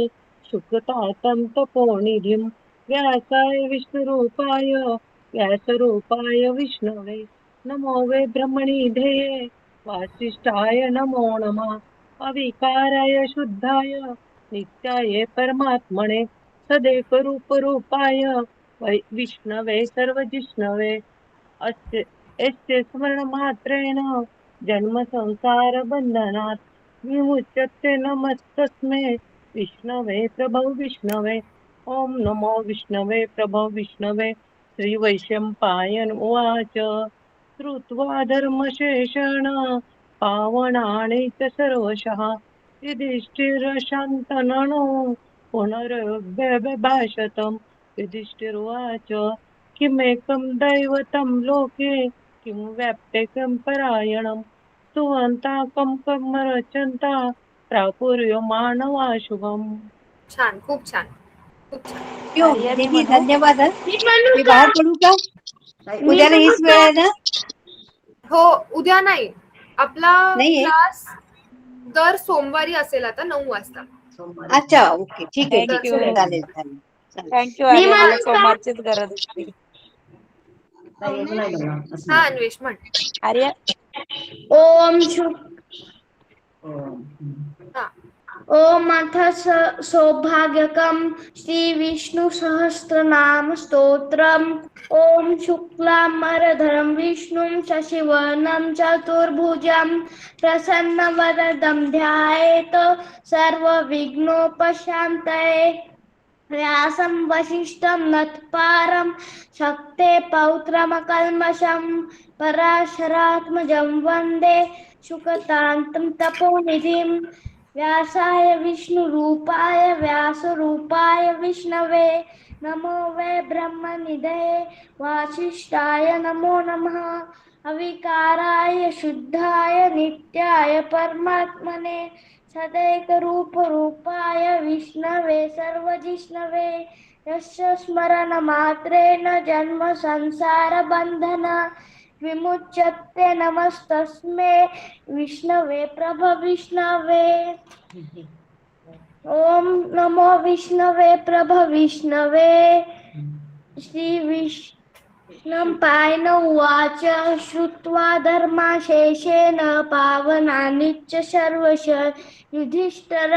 शुकतातं तपोनिधिं. व्यासाय विष्णुरूपाय व्यासरूपाय विष्णवे नमो वै ब्रह्मनिधये वासिष्ठाय नमो नमः. अविकाराय शुद्धाय नित्याय परमात्मने सदैकरूपरूपाय विष्णवे सर्वजिष्णवे. यस्य स्मरणमात्रेण जन्मसंसारबन्धनात् विमुच्यते. नमस्तस्मै विष्णवे प्रभो विष्णवे. ओम नमो विष्णवे प्रभो विष्णवे. श्रीवैशम्पायन उवाच. श्रुत्वा धर्मशेषेण पावनानि च सर्वशः युधिष्ठिरशान्तननो पुनरुद्भवभाषतम्. युधिष्ठिरुवाच. किमेकं दैवतं लोके किं व्याप्तेकं परायणं सुवन्ताकं कमरचन्ता प्रापुर्यो मानवा शुभम. छान, खूप छान, खूप छान. यो आर्या मी दीदी म्हणू धन्यवाद हं. मी म्हणू मी का? बाहेर पडू का? मी उद्याला म्हणू हीच वेळ का? आहे ना? हो, उद्या नाही. आपला नाहीये? क्लास दर सोमवारी असेल आता 9 वाजता. अच्छा, ओके, ठीक आहे, दर ठीक थँक्यू आहे. सोमवारी. चालेल, चालेल, चालेल. थँक्यू मी आर्या, मला म्हणू का? सोमवारचीच गरज होती. हा अन्वेष म्हण. आर्या ओम शुभ हा. ओम अथ सौभाग्यकं श्री विष्णु सहस्रनाम स्तोत्रम. ओम शुक्लांबरधरं विष्णुं शशिवर्णं चतुर्भुजं प्रसन्नवदनं ध्यायेत सर्वविघ्नोपशान्तये. व्यासं वसिष्ठं नत्पारं शक्ते पौत्रमकल्मषं पराशरात्मजं वन्दे शुकतान्तं तपोनिधिं. व्यासाय विष्णुरूपाय व्यासरूपाय विष्णवे नमो वै ब्रह्मनिधये वासिष्ठाय नमो नमः. अविकाराय शुद्धाय नित्याय परमात्मने सदैकरूपरूपाय विष्णवे सर्वजिष्णवे. यस्य स्मरणमात्रेण जन्म संसारबन्धन विमुच्यते. नमस्तस्मै विष्णवे प्रभविष्णवे. ओम नमो विष्णवे प्रभविष्णवे. श्री विष्णं पायन उवाच श्रुत्वा धर्माशेषेण पावनानि च सर्वश युधिष्ठिर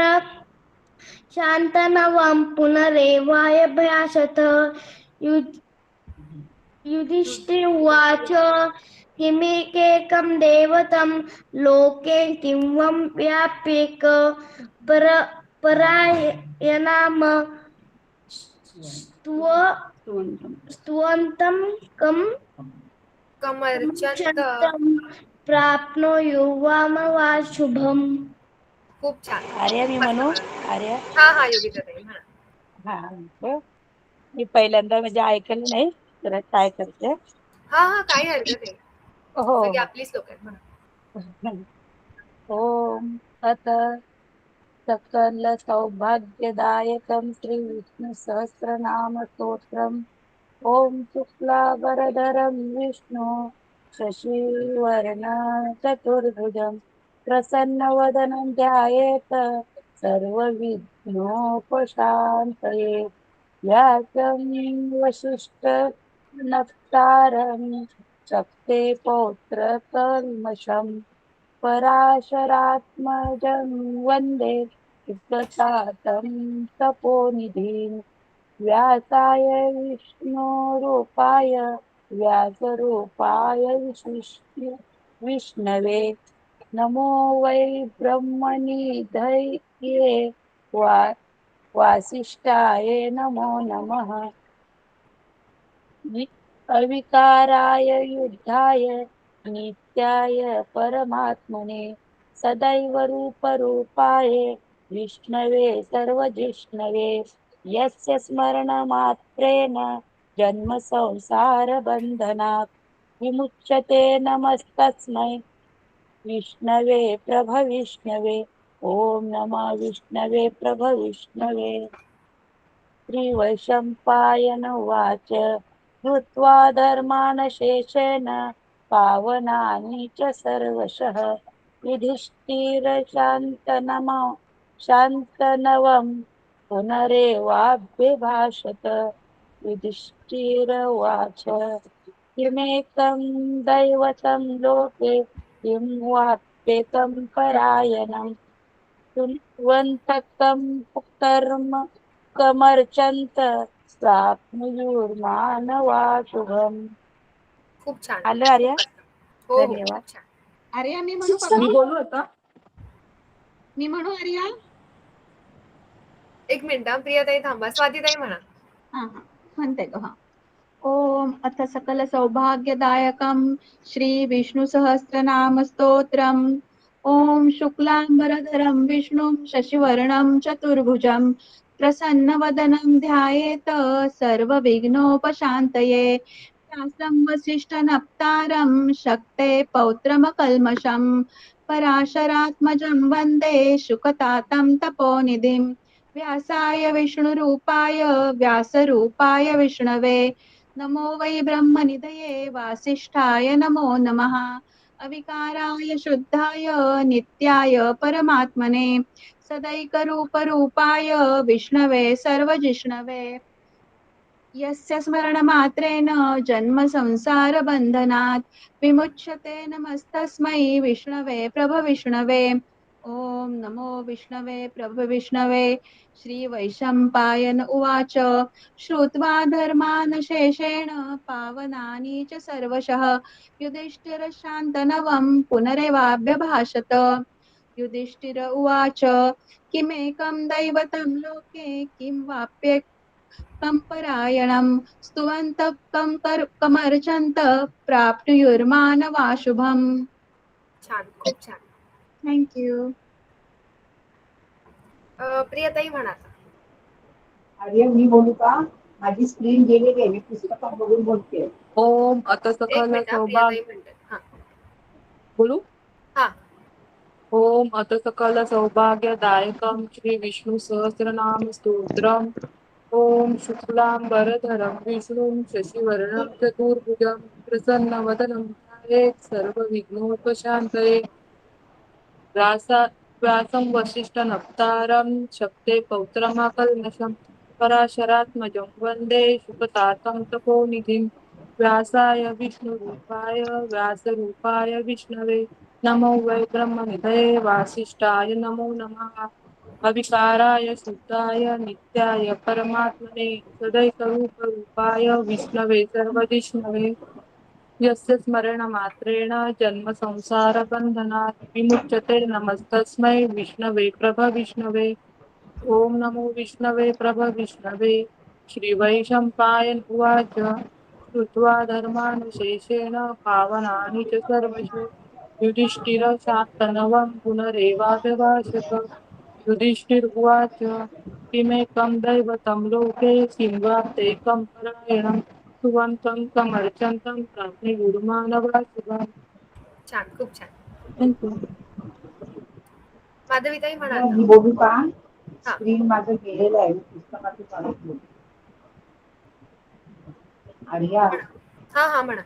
शान्तनवं पुनरेवाय भ्यासत. युधिष्ठिर उवाच किमेकेकं देवतं लोके किं वं व्याप्येक परायणाम स्तुवन्तं कं कमरचंद. प्राप्नोयुवामवा शुभम. खूप छान. आर्या मी मस्त म्हणू म्हणाला. आर्या हा हा योगिता ताई म्हणा. हा हो. मी पहिल्यांदा म्हणजे ऐकलं नाही, तर ट्राय करते. हा हा काही हरकत नाही. हो सगळी आपलीच लोक आहेत म्हणा. ओम अथ सकल सौभाग्यदायकं श्री विष्णु सहस्रनाम स्तोत्रम. ओम शुक्लांबरधरं विष्णु शशिवर्णं चतुर्भुजं प्रसन्नवदनं ध्यायेत सर्वविघ्नोपशान्तये. व्यासं वसिष्ठनप्तारं शक्ते पौत्रकल्मषं पराशरात्मजं वन्दे शुकतातं तपोनिधिं. व्यासाय विष्णुरूपाय व्यासरूपाय विष्णवे नमो वै ब्रह्मनिधये वासिष्ठाय नमो नमः. अविकाराय युद्धाय नित्याय परमात्मने सदैव रूपरूपाय विष्णवे सर्वजिष्णवे. यस्य स्मरणमात्रेण जन्म संसारबन्धनात् विमुच्यते. नमस्तस्मै विष्णवे प्रभविष्णवे. ओम नमः विष्णवे प्रभविष्णवे. श्रीवैशम्पायन उवाच कृत्वा धर्मानशेषेण पावनानि च सर्वशः शान्तनवं पुनरेवाभ्यभाषत. युधिष्ठिर उवाच किमेकं दैवतं लोके किं वाप्येकं परायणं सुवन्तकं कर्म कमर्चन्त प्राप्नुयुर्मानवा शुभम्. खूप छान. आलं आर्या? खूप मस्त. हो हो धन्यवाद. खूप छान. आर्या मी म्हणू का? मी बोलू आता. मी म्हणू आर्या? एक मिनिट प्रियाताई थांबा. स्वातीताई म्हणा. हा हा म्हणते ग. हा. ओम अथ सकल सौभाग्यदायकं श्री विष्णु सहस्रनाम स्तोत्रम. ओम शुक्लांबरधरं विष्णुं शशिवर्णं चतुर्भुजं प्रसन्नवदनं ध्यायेत सर्वविघ्नोपशान्तये व्यासं वसिष्ठनप्तारं शक्ते पौत्रमकल्मषम् पराशरात्मजं वन्दे शुकतातं तपोनिधिं व्यासाय विष्णुरूपाय व्यासरूपाय विष्णवे नमो वै ब्रह्मनिधये वासिष्ठाय नमो नमः अविकाराय शुद्धाय नित्याय परमात्मने सदैकरूपरूपाय विष्णवे सर्वजिष्णवे यस्य स्मरणमात्रेण जन्मसंसारबन्धनात् विमुच्यते नमस्तस्मै विष्णवे प्रभविष्णवे ॐ नमो विष्णवे प्रभविष्णवे श्रीवैशम्पायन उवाच श्रुत्वा धर्मान् शेषेण पावनानि च सर्वशः युधिष्ठिरशान्तनवं पुनरेवाभ्यभाषत युधिष्ठिर उवाच किमेकं दैवतं लोके किं वाप्ये कंपरायणं स्तुवन्तः कमर्चन्त प्राप्नुयुर्मानवाशुभम्. छान, खूप छान. थँक्यू. प्रियताई म्हणा आता. आर्य मी बोलू का? माझी स्क्रीन गेलेली आहे, मी पुस्तकात बघून बोलते. ओम अत एक सकल मिनिट हा, सौभाग्य प्रियताई म्हणते. हा बोलू. हा. ओम अत सकल सौभाग्यदायकं श्री विष्णु सहस्रनाम स्तोत्रम् ओम शुक्लांबरधरं विष्णुं शशिवर्णं चतुर्भुजं प्रसन्नवदनं ध्यायेत् सर्वविघ्नोपशान्तये व्यासं वसिष्ठनप्तारं शक्ते पौत्रमकल्मषं पराशरात्मजं वन्दे शुकतातं तपोनिधिं व्यासाय विष्णुरूपाय व्यासरूपाय विष्णवे नमो वै ब्रह्मनिधये वासिष्ठाय नमो नमः अविकाराय शुद्धाय नित्याय परमात्मने सदैकरूपरूपाय विष्णवे सर्वजिष्णवे यस्य स्मरणमात्रेण जन्मसंसारबन्धनात् विमुच्यते नमस्तस्मै विष्णवे प्रभविष्णवे ॐ नमो विष्णवे प्रभविष्णवे श्रीवैशम्पायन उवाच श्रुत्वा धर्मानुशेषेण पावनानि च सर्वशो युधिष्ठिरशान्तनवं पुनरेवाभिभाषत युधिष्ठिर उवाच किमेकं दैवतं लोके किं वा तेकं परायणं सुवन्तं समर्चन्तं प्राप्नुयुर्मानवासुभम्. छान, खूप छान. थँक्यू. माधवीताई म्हणा आर्य आता. मी बोलू का? हा. स्क्रीन माझं गेलेलं आहे, मी पुस्तकात चालू बोलते. आर्या हा हा म्हणा.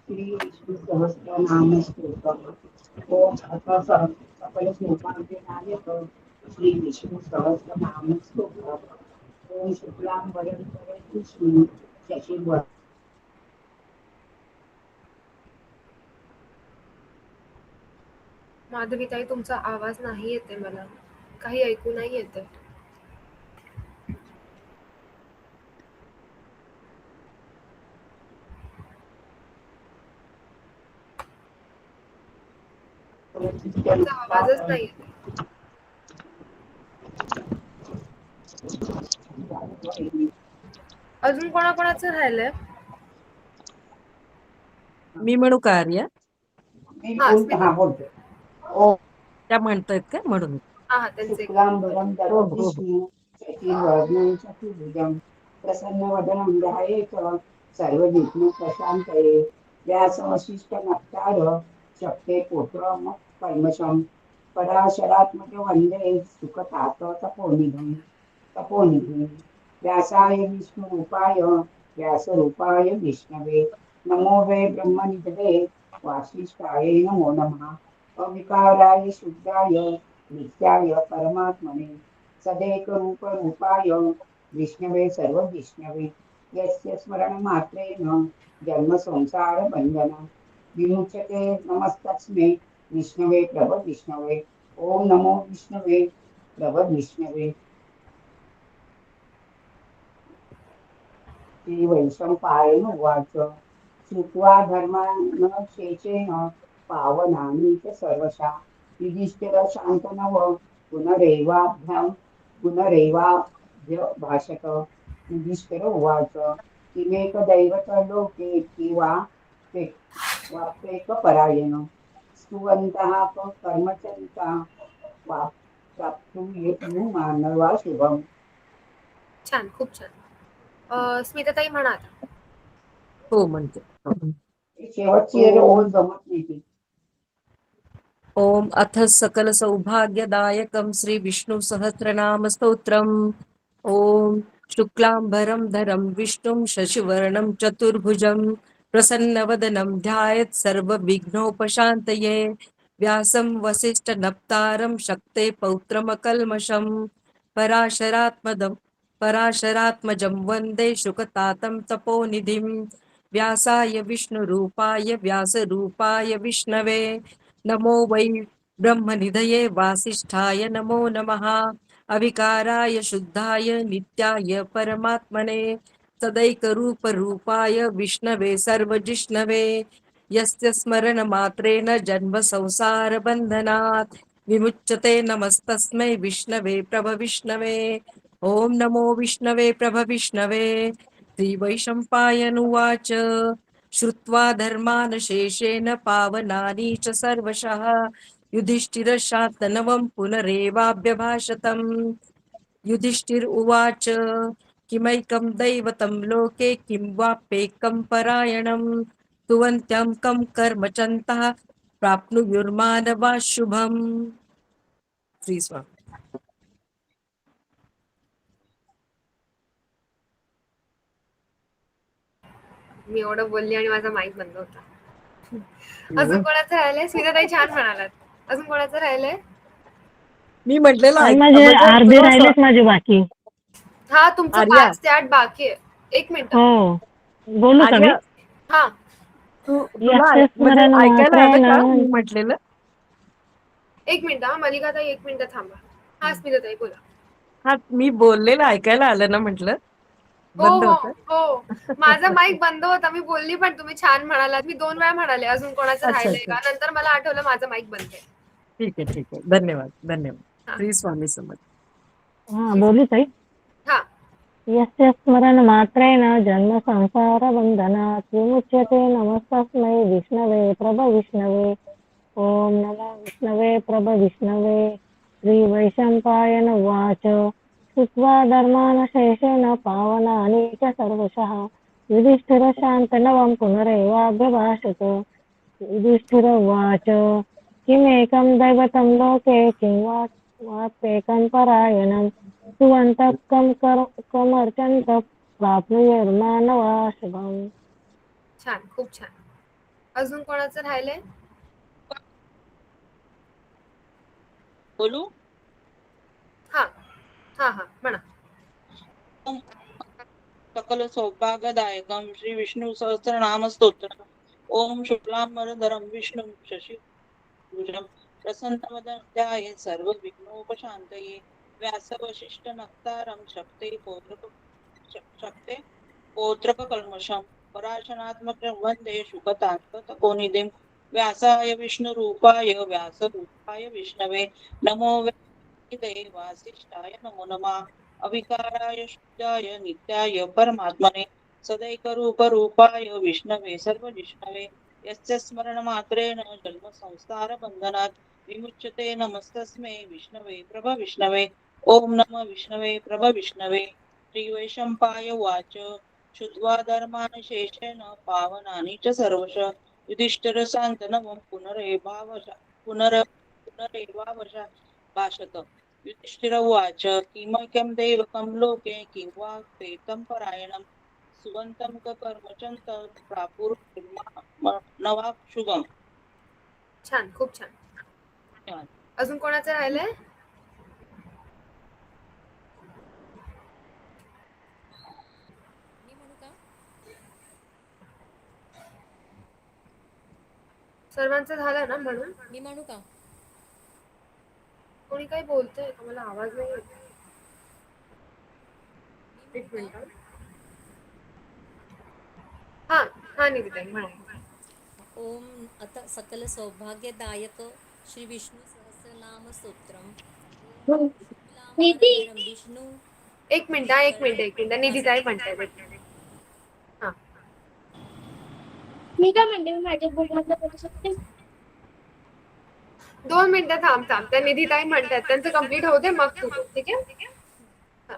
श्री विष्णू सहस्रनाम स्तोत्रम् ओम अथ सकल सौभाग्यदायकं श्री विष्णु सहस्रनाम स्तोत्रम् ओम शुक्लांबरधरं विष्णुं शशिवर्णं माधवीताई तुमचा आवाज नाही येते, मला काही ऐकू नाही येते. तुमचा आवाजच नाही येते. अजून कोणाकोणाचं राहिलंय? मी म्हणू का आर्या? मी हा, बोलते, स्मिता. हा बोलते. ओम त्या म्हणतायत का म्हणून? हा हा, त्यांचे शुक्लांबरं हो हो हो. विष्णु शशिवर्णं चतुर्भुजं प्रसन्नवदनं ध्यायेत् सर्वविघ्नोपशान्तये व्यासवसिष्ठनप्तारं शक्ते पुत्रमकल्मषं पराशरात्मजं वन्दे सुखतातं तपोनिधिं व्यासाय विष्णुरूपाय व्यासरूपाय विष्णवे नमो वै ब्रह्मनिधये वासिष्ठाय नमो नमः अविकाराय शुद्धाय नित्याय परमात्मने सदैकरूपरूपाय विष्णवे सर्वविष्णवे यस्य स्मरणमात्रेण जन्मसंसारबन्धनात् विमुच्यते नमस्तस्मै विष्णवे प्रभविष्णवे ॐ नमो विष्णवे प्रभविष्णवे श्रीवैशम्पायन उवाच श्रुत्वा धर्मान् शेषेण पावनानि च सर्वशा युधिष्ठिरशान्तनव पुनरेवाभ्यभाषत युधिष्ठिर उवाच किमेकदैवतलोके किंवा वाप्येक परायण सुवन्तः कर्मचरिता वाप्तुं मानवा शुभम. छान, खूप छान. स्मिताताई म्हणा आता. हो म्हणते. शेवटची आहे ओळ जमत नाही ती. ओम अथ सकल सौभाग्यदायकं श्री विष्णु सहस्रनाम स्तोत्रम्. ओम शुक्लांबरं धरं विष्णुं शशिवर्णं चतुर्भुजं प्रसन्नवदनं ध्यायेत् सर्वविघ्नोपशान्तये. व्यासं वसिष्ठनप्तारं शक्ते पौत्रमकल्मषं पराशरात्मजं वन्दे शुकतातं तपोनिधिं. व्यासाय विष्णुरूपाय व्यासरूपाय विष्णवे नमो वै ब्रह्मनिधये वासिष्ठाय नमो नमः. अविकाराय शुद्धाय नित्याय परमात्मने सदैकरूपरूपाय विष्णवे सर्वजिष्णवे. यस्य स्मरणमात्रेण जन्म संसारबन्धनात् विमुच्यते. नमस्तस्मै विष्णवे प्रभविष्णवे. ओम नमो विष्णवे प्रभविष्णवे. श्रीवैशम्पायनुवाच श्रुत्वा धर्मान् शेषेण पावनानि च सर्वशः युधिष्ठिरशान्तनवं पुनरेवाभ्यभाषतम्. युधिष्ठिर उवाच किमैकं दैवतं लोके किं वाप्येकं परायणं तुवन्त्यं कं कर्मचन्तः प्राप्नुयुर्मानवा शुभम्. श्रीस्वामी. मी एवढं बोलली आणि माझा माईक बंद होता. अजून कोणाचं राहिलंय? स्मिताताई छान म्हणालात. अजून कोणाचं राहिलंय? मी म्हटलेलं आणि ऐक माझे म्हणजे अर्धे तुला राहिलेच माझे बाकी. हा, तुमचं आर्या. 5 ते 8 बाकी आहे. 1 मिनिट. हो, बोलू का मी? आर्या, हा, तुला यस्य म्हणजे स्मरण ऐकायला आलं का मात्रेण मी म्हटलेलं? 1 मिनिट. हा, मल्लिकाताई 1 मिनिट थांबा. हा, स्मिताताई बोला. हा, मी बोललेलं ऐकायला आलं ना म्हटलं. हो बंद हो होतं. हो, माझा माईक बंद होता. मी बोलली पण तुम्ही छान म्हणालात. मी 2 वेळा म्हणाले अजून कोणाचं अच्छा राहिलंय अच्छा. का, नंतर मला आठवलं माझा माईक बंद आहे. ठीक आहे ठीक आहे. धन्यवाद धन्यवाद. हा. श्री स्वामी समर्थ. हा, बोलू ताई? हा, यस्य स्मरण मात्रेण जन्म संसार बंधनात् विमुच्यते. नमस्तस्मै विष्णवे प्रभविष्णवे. ओम नमो विष्णवे प्रभविष्णवे. श्री वैशंपायन उवाच श्रुत्वा धर्मान् शेषेण पावनानि च सर्वशः युधिष्ठिर शान्तनवं पुनरेवाभ्यभाषत. युधिष्ठिर उवाच किमेकं दैवतं लोके किं वाप्येकं परायणं सुवन्तः कमर्चन्त प्राप्नुयुर्मानवा शुभम्. छान, खूप छान. अजून कोणाचं राहिलंय? बोलू? हा हा हा, म्हणा. सकल सौभाग्यदायकं श्री विष्णु सहस्रनाम स्तोत्रम्. ओम शुक्लांबरधरं विष्णुं शशिभुजं प्रसन्नवदनं ध्यायेत् सर्वविघ्नोपशान्तये. व्यासवसिष्ठ नप्तारं शक्ते पौत्रककल्मषं पराशरात्मकं वन्दे शुकतातपोनिधिं. व्यासाय विष्णुरूपाय व्यासरूपाय विष्णवे नमो वै वासिष्ठाय नमो नमः. अविकाराय शुद्धाय नित्याय परमात्मने सदैकरूपरूपाय विष्णवे सर्वजिष्णवे. यस्य स्मरणमात्रेण जन्म संसार बंधनात् विमुच्यते. नमस्तस्मै विष्णवे प्रभविष्णवे. ओम नमः विष्णवे प्रभविष्णवे. श्रीवैशंपाय उवाच श्रुत्वा धर्मान् शेषेण पावनानि च सर्वश युधिष्ठिरशान्तनवं पुनरेवावशा भाषत. युधिष्ठिर उवाच किमैकं दैवतं लोके किं वा प्रेतं परायणं सुवन्तं कर्मचन्त प्रापुर्नवा शुभम्. छान, खूप छान. धन्यवाद. अजून कोणाचं राहिलंय? मी म्हणू का? सर्वांचं झालं ना म्हणून? मी म्हणू का? कोणी काही बोलतंय का? मला आवाज नाही येत. मी 1 म्हणू मिनिट. का? हा हा, निकिताई म्हणा. ओम अथ सकल सौभाग्यदायक श्री विष्णु सहस्रनाम स्तोत्रम. शुक्लांबरधरं विष्णु 1 मिनिट. 1 मिनिट. निधिताई म्हणताय. हा. मी काय म्हणते, मी माझ्या बुक मधलं बोलू शकते? 2 मिनिटं थांब त्या निधीताई म्हणतात, त्यांचं कंप्लीट होऊ दे मग तू बोल, ठीक आहे? ॐ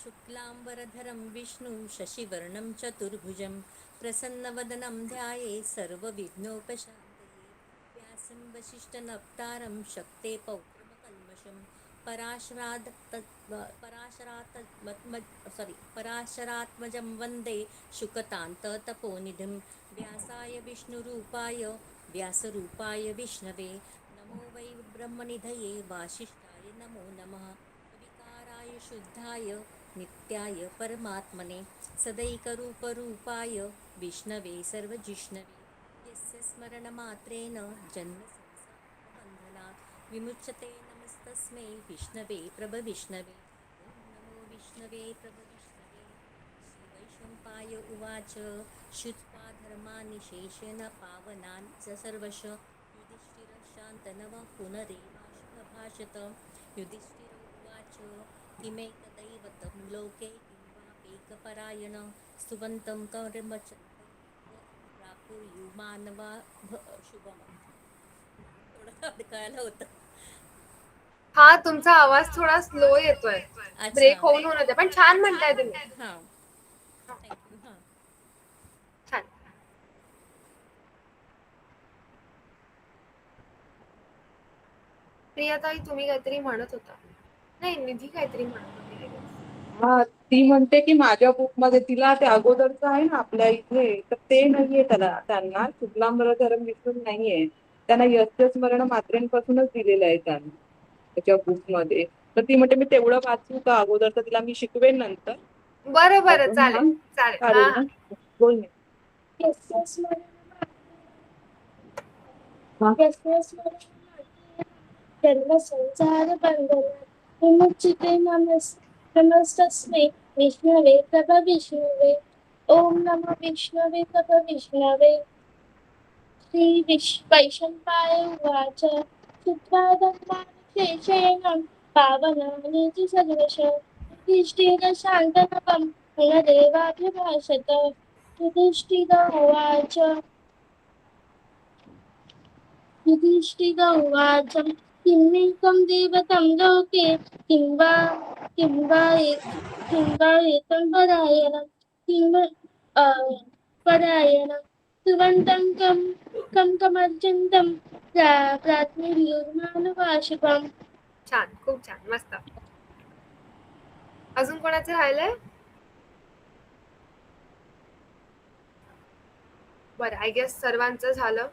शुक्लाम्बरधरं विष्णुं शशिवर्णं चतुर्भुजं प्रसन्नवदनं ध्याये सर्वविघ्नोपशान्तये व्यासं वसिष्ठनप्तारं शक्ते पौत्रमकल्मषं पराशरात्मजं वन्दे शुकतान्ततपोनिधिं व्यासाय विष्णुरूपाय व्यासरूपाय विष्णवे नमो वै ब्रह्मनिधये वासिष्ठाय नमो नमः विकाराय शुद्धाय नित्याय परमात्मने सदैकरूपरूपाय विष्णवे सर्वजिष्णवे यस्य स्मरणमात्रेण जन्मसंसारबन्धनात् विमुच्यते नमस्तस्मै विष्णवे प्रभविष्णवे ॐ नमो विष्णवे प्रभविष्णवे श्रीवैशम्पाय उवाच श्रुत्वा धर्माणि शेषेण पावनानि च सर्वश युधिष्ठिरशान्तनवः पुनरेवाशुभभाषत युधिष्ठिर उवाच किमेतदैवतं लोके किं वापेकपरायण स्तुवन्तं कर्मचन्दं प्रापुर्यु मानवा शुभम्. थोडं अडकायला होतं. हा, तुमचा आवाज थोडा स्लो येतोय, ब्रेक होऊन होते, पण छान म्हणताय तुम्ही. हां, थँक्यू. हां, छान. प्रियाताई, तुम्ही काहीतरी म्हणत होता. नाही, निधी काहीतरी म्हणत होती, I guess. हा, ती म्हणते की माझ्या बुक मध्ये तिला ते अगोदरचं आहे ना आपल्या इथे, तर ते नाहीये त्यांना शुक्लांबरधरं विष्णू नाहीये, त्यांना यस्य स्मरण मात्रेंपासूनच दिलेलं आहे त्यांना त्याच्या बुक मध्ये. तर ती म्हणते मी तेवढं वाचू का अगोदर, तर तिला मी शिकवेन नंतर. बरं चालेल. चालेल ना, बोल ना. यस्य स्मरणं जन्मसंसारबन्धनात् विमुच्यते नमस्तस्मै विष्णवे प्रभविष्णवे ॐ नमो विष्णवे प्रभविष्णवे श्रीवैशम्पाय उवाच श्रुत्वा धर्माणि शेषेण पावनानि च सर्वश युधिष्ठिरशान्तनवं पुनरेवाभिभाषत युधिष्ठिर उवाच किमेकं देवतं लोके किं वा एतं परायणं सुवन्तं कमर्चन्तं प्राज्ञर्युर्मानवाशुभम्. छान, खूप छान, मस्त. अजून कोणाचं राहिलंय? बरं, आय गेस सर्वांचं झालं.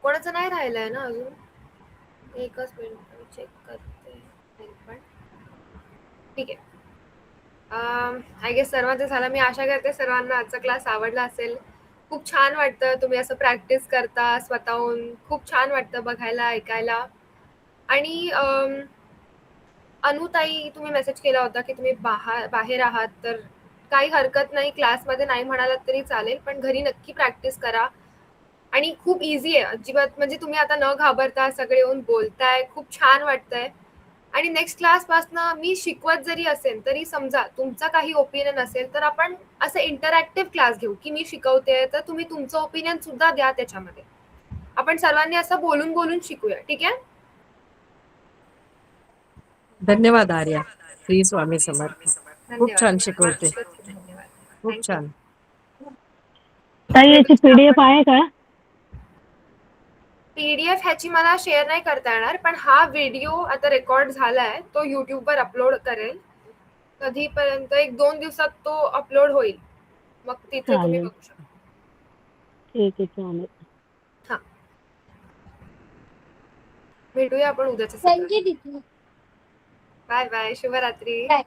कोणाचं नाही राहिलंय ना अजून? एकच मिनिट चेक करते. पण ठीक आहे, आय गेस सर्वांचं झालं. मी आशा करते सर्वांना आजचा क्लास आवडला असेल. खूप छान वाटतं तुम्ही असं प्रॅक्टिस करता स्वतःहून. खूप छान वाटतं बघायला, ऐकायला. आणि अनुताई, तुम्ही मेसेज केला होता की तुम्ही बाहेर आहात, तर काही हरकत नाही, क्लासमध्ये नाही म्हणालात तरी चालेल, पण घरी नक्की प्रॅक्टिस करा. आणि खूप इझी आहे अजिबात, म्हणजे तुम्ही आता न घाबरता सगळे येऊन बोलताय, खूप छान वाटतंय. आणि नेक्स्ट क्लासपासनं मी शिकवत जरी असेल तरी समजा तुमचा काही ओपिनियन असेल तर आपण असं इंटरॅक्टिव्ह क्लास घेऊ की मी शिकवते तर तुम्ही तुमचं ओपिनियन सुद्धा द्या त्याच्यामध्ये. आपण सर्वांनी असं बोलून बोलून शिकूया, ठीक आहे? धन्यवाद आर्या. श्री स्वामी समर्थ. खूप छान शिकवते, धन्यवाद. खूप छान. ताई, याची PDF आहे का? PDF ह्याची मला शेअर नाही करता येणार, पण हा व्हिडिओ आता रेकॉर्ड झालाय, तो युट्यूबवर अपलोड करेल. कधीपर्यंत 1-2 दिवसात तो अपलोड होईल, मग तिथे तुम्ही बघू शकता. ठीक आहे, चालेल. हा, भेटूया आपण उद्याच्या. थँक्यू दीदी. बाय बाय, शुभरात्री. बाय.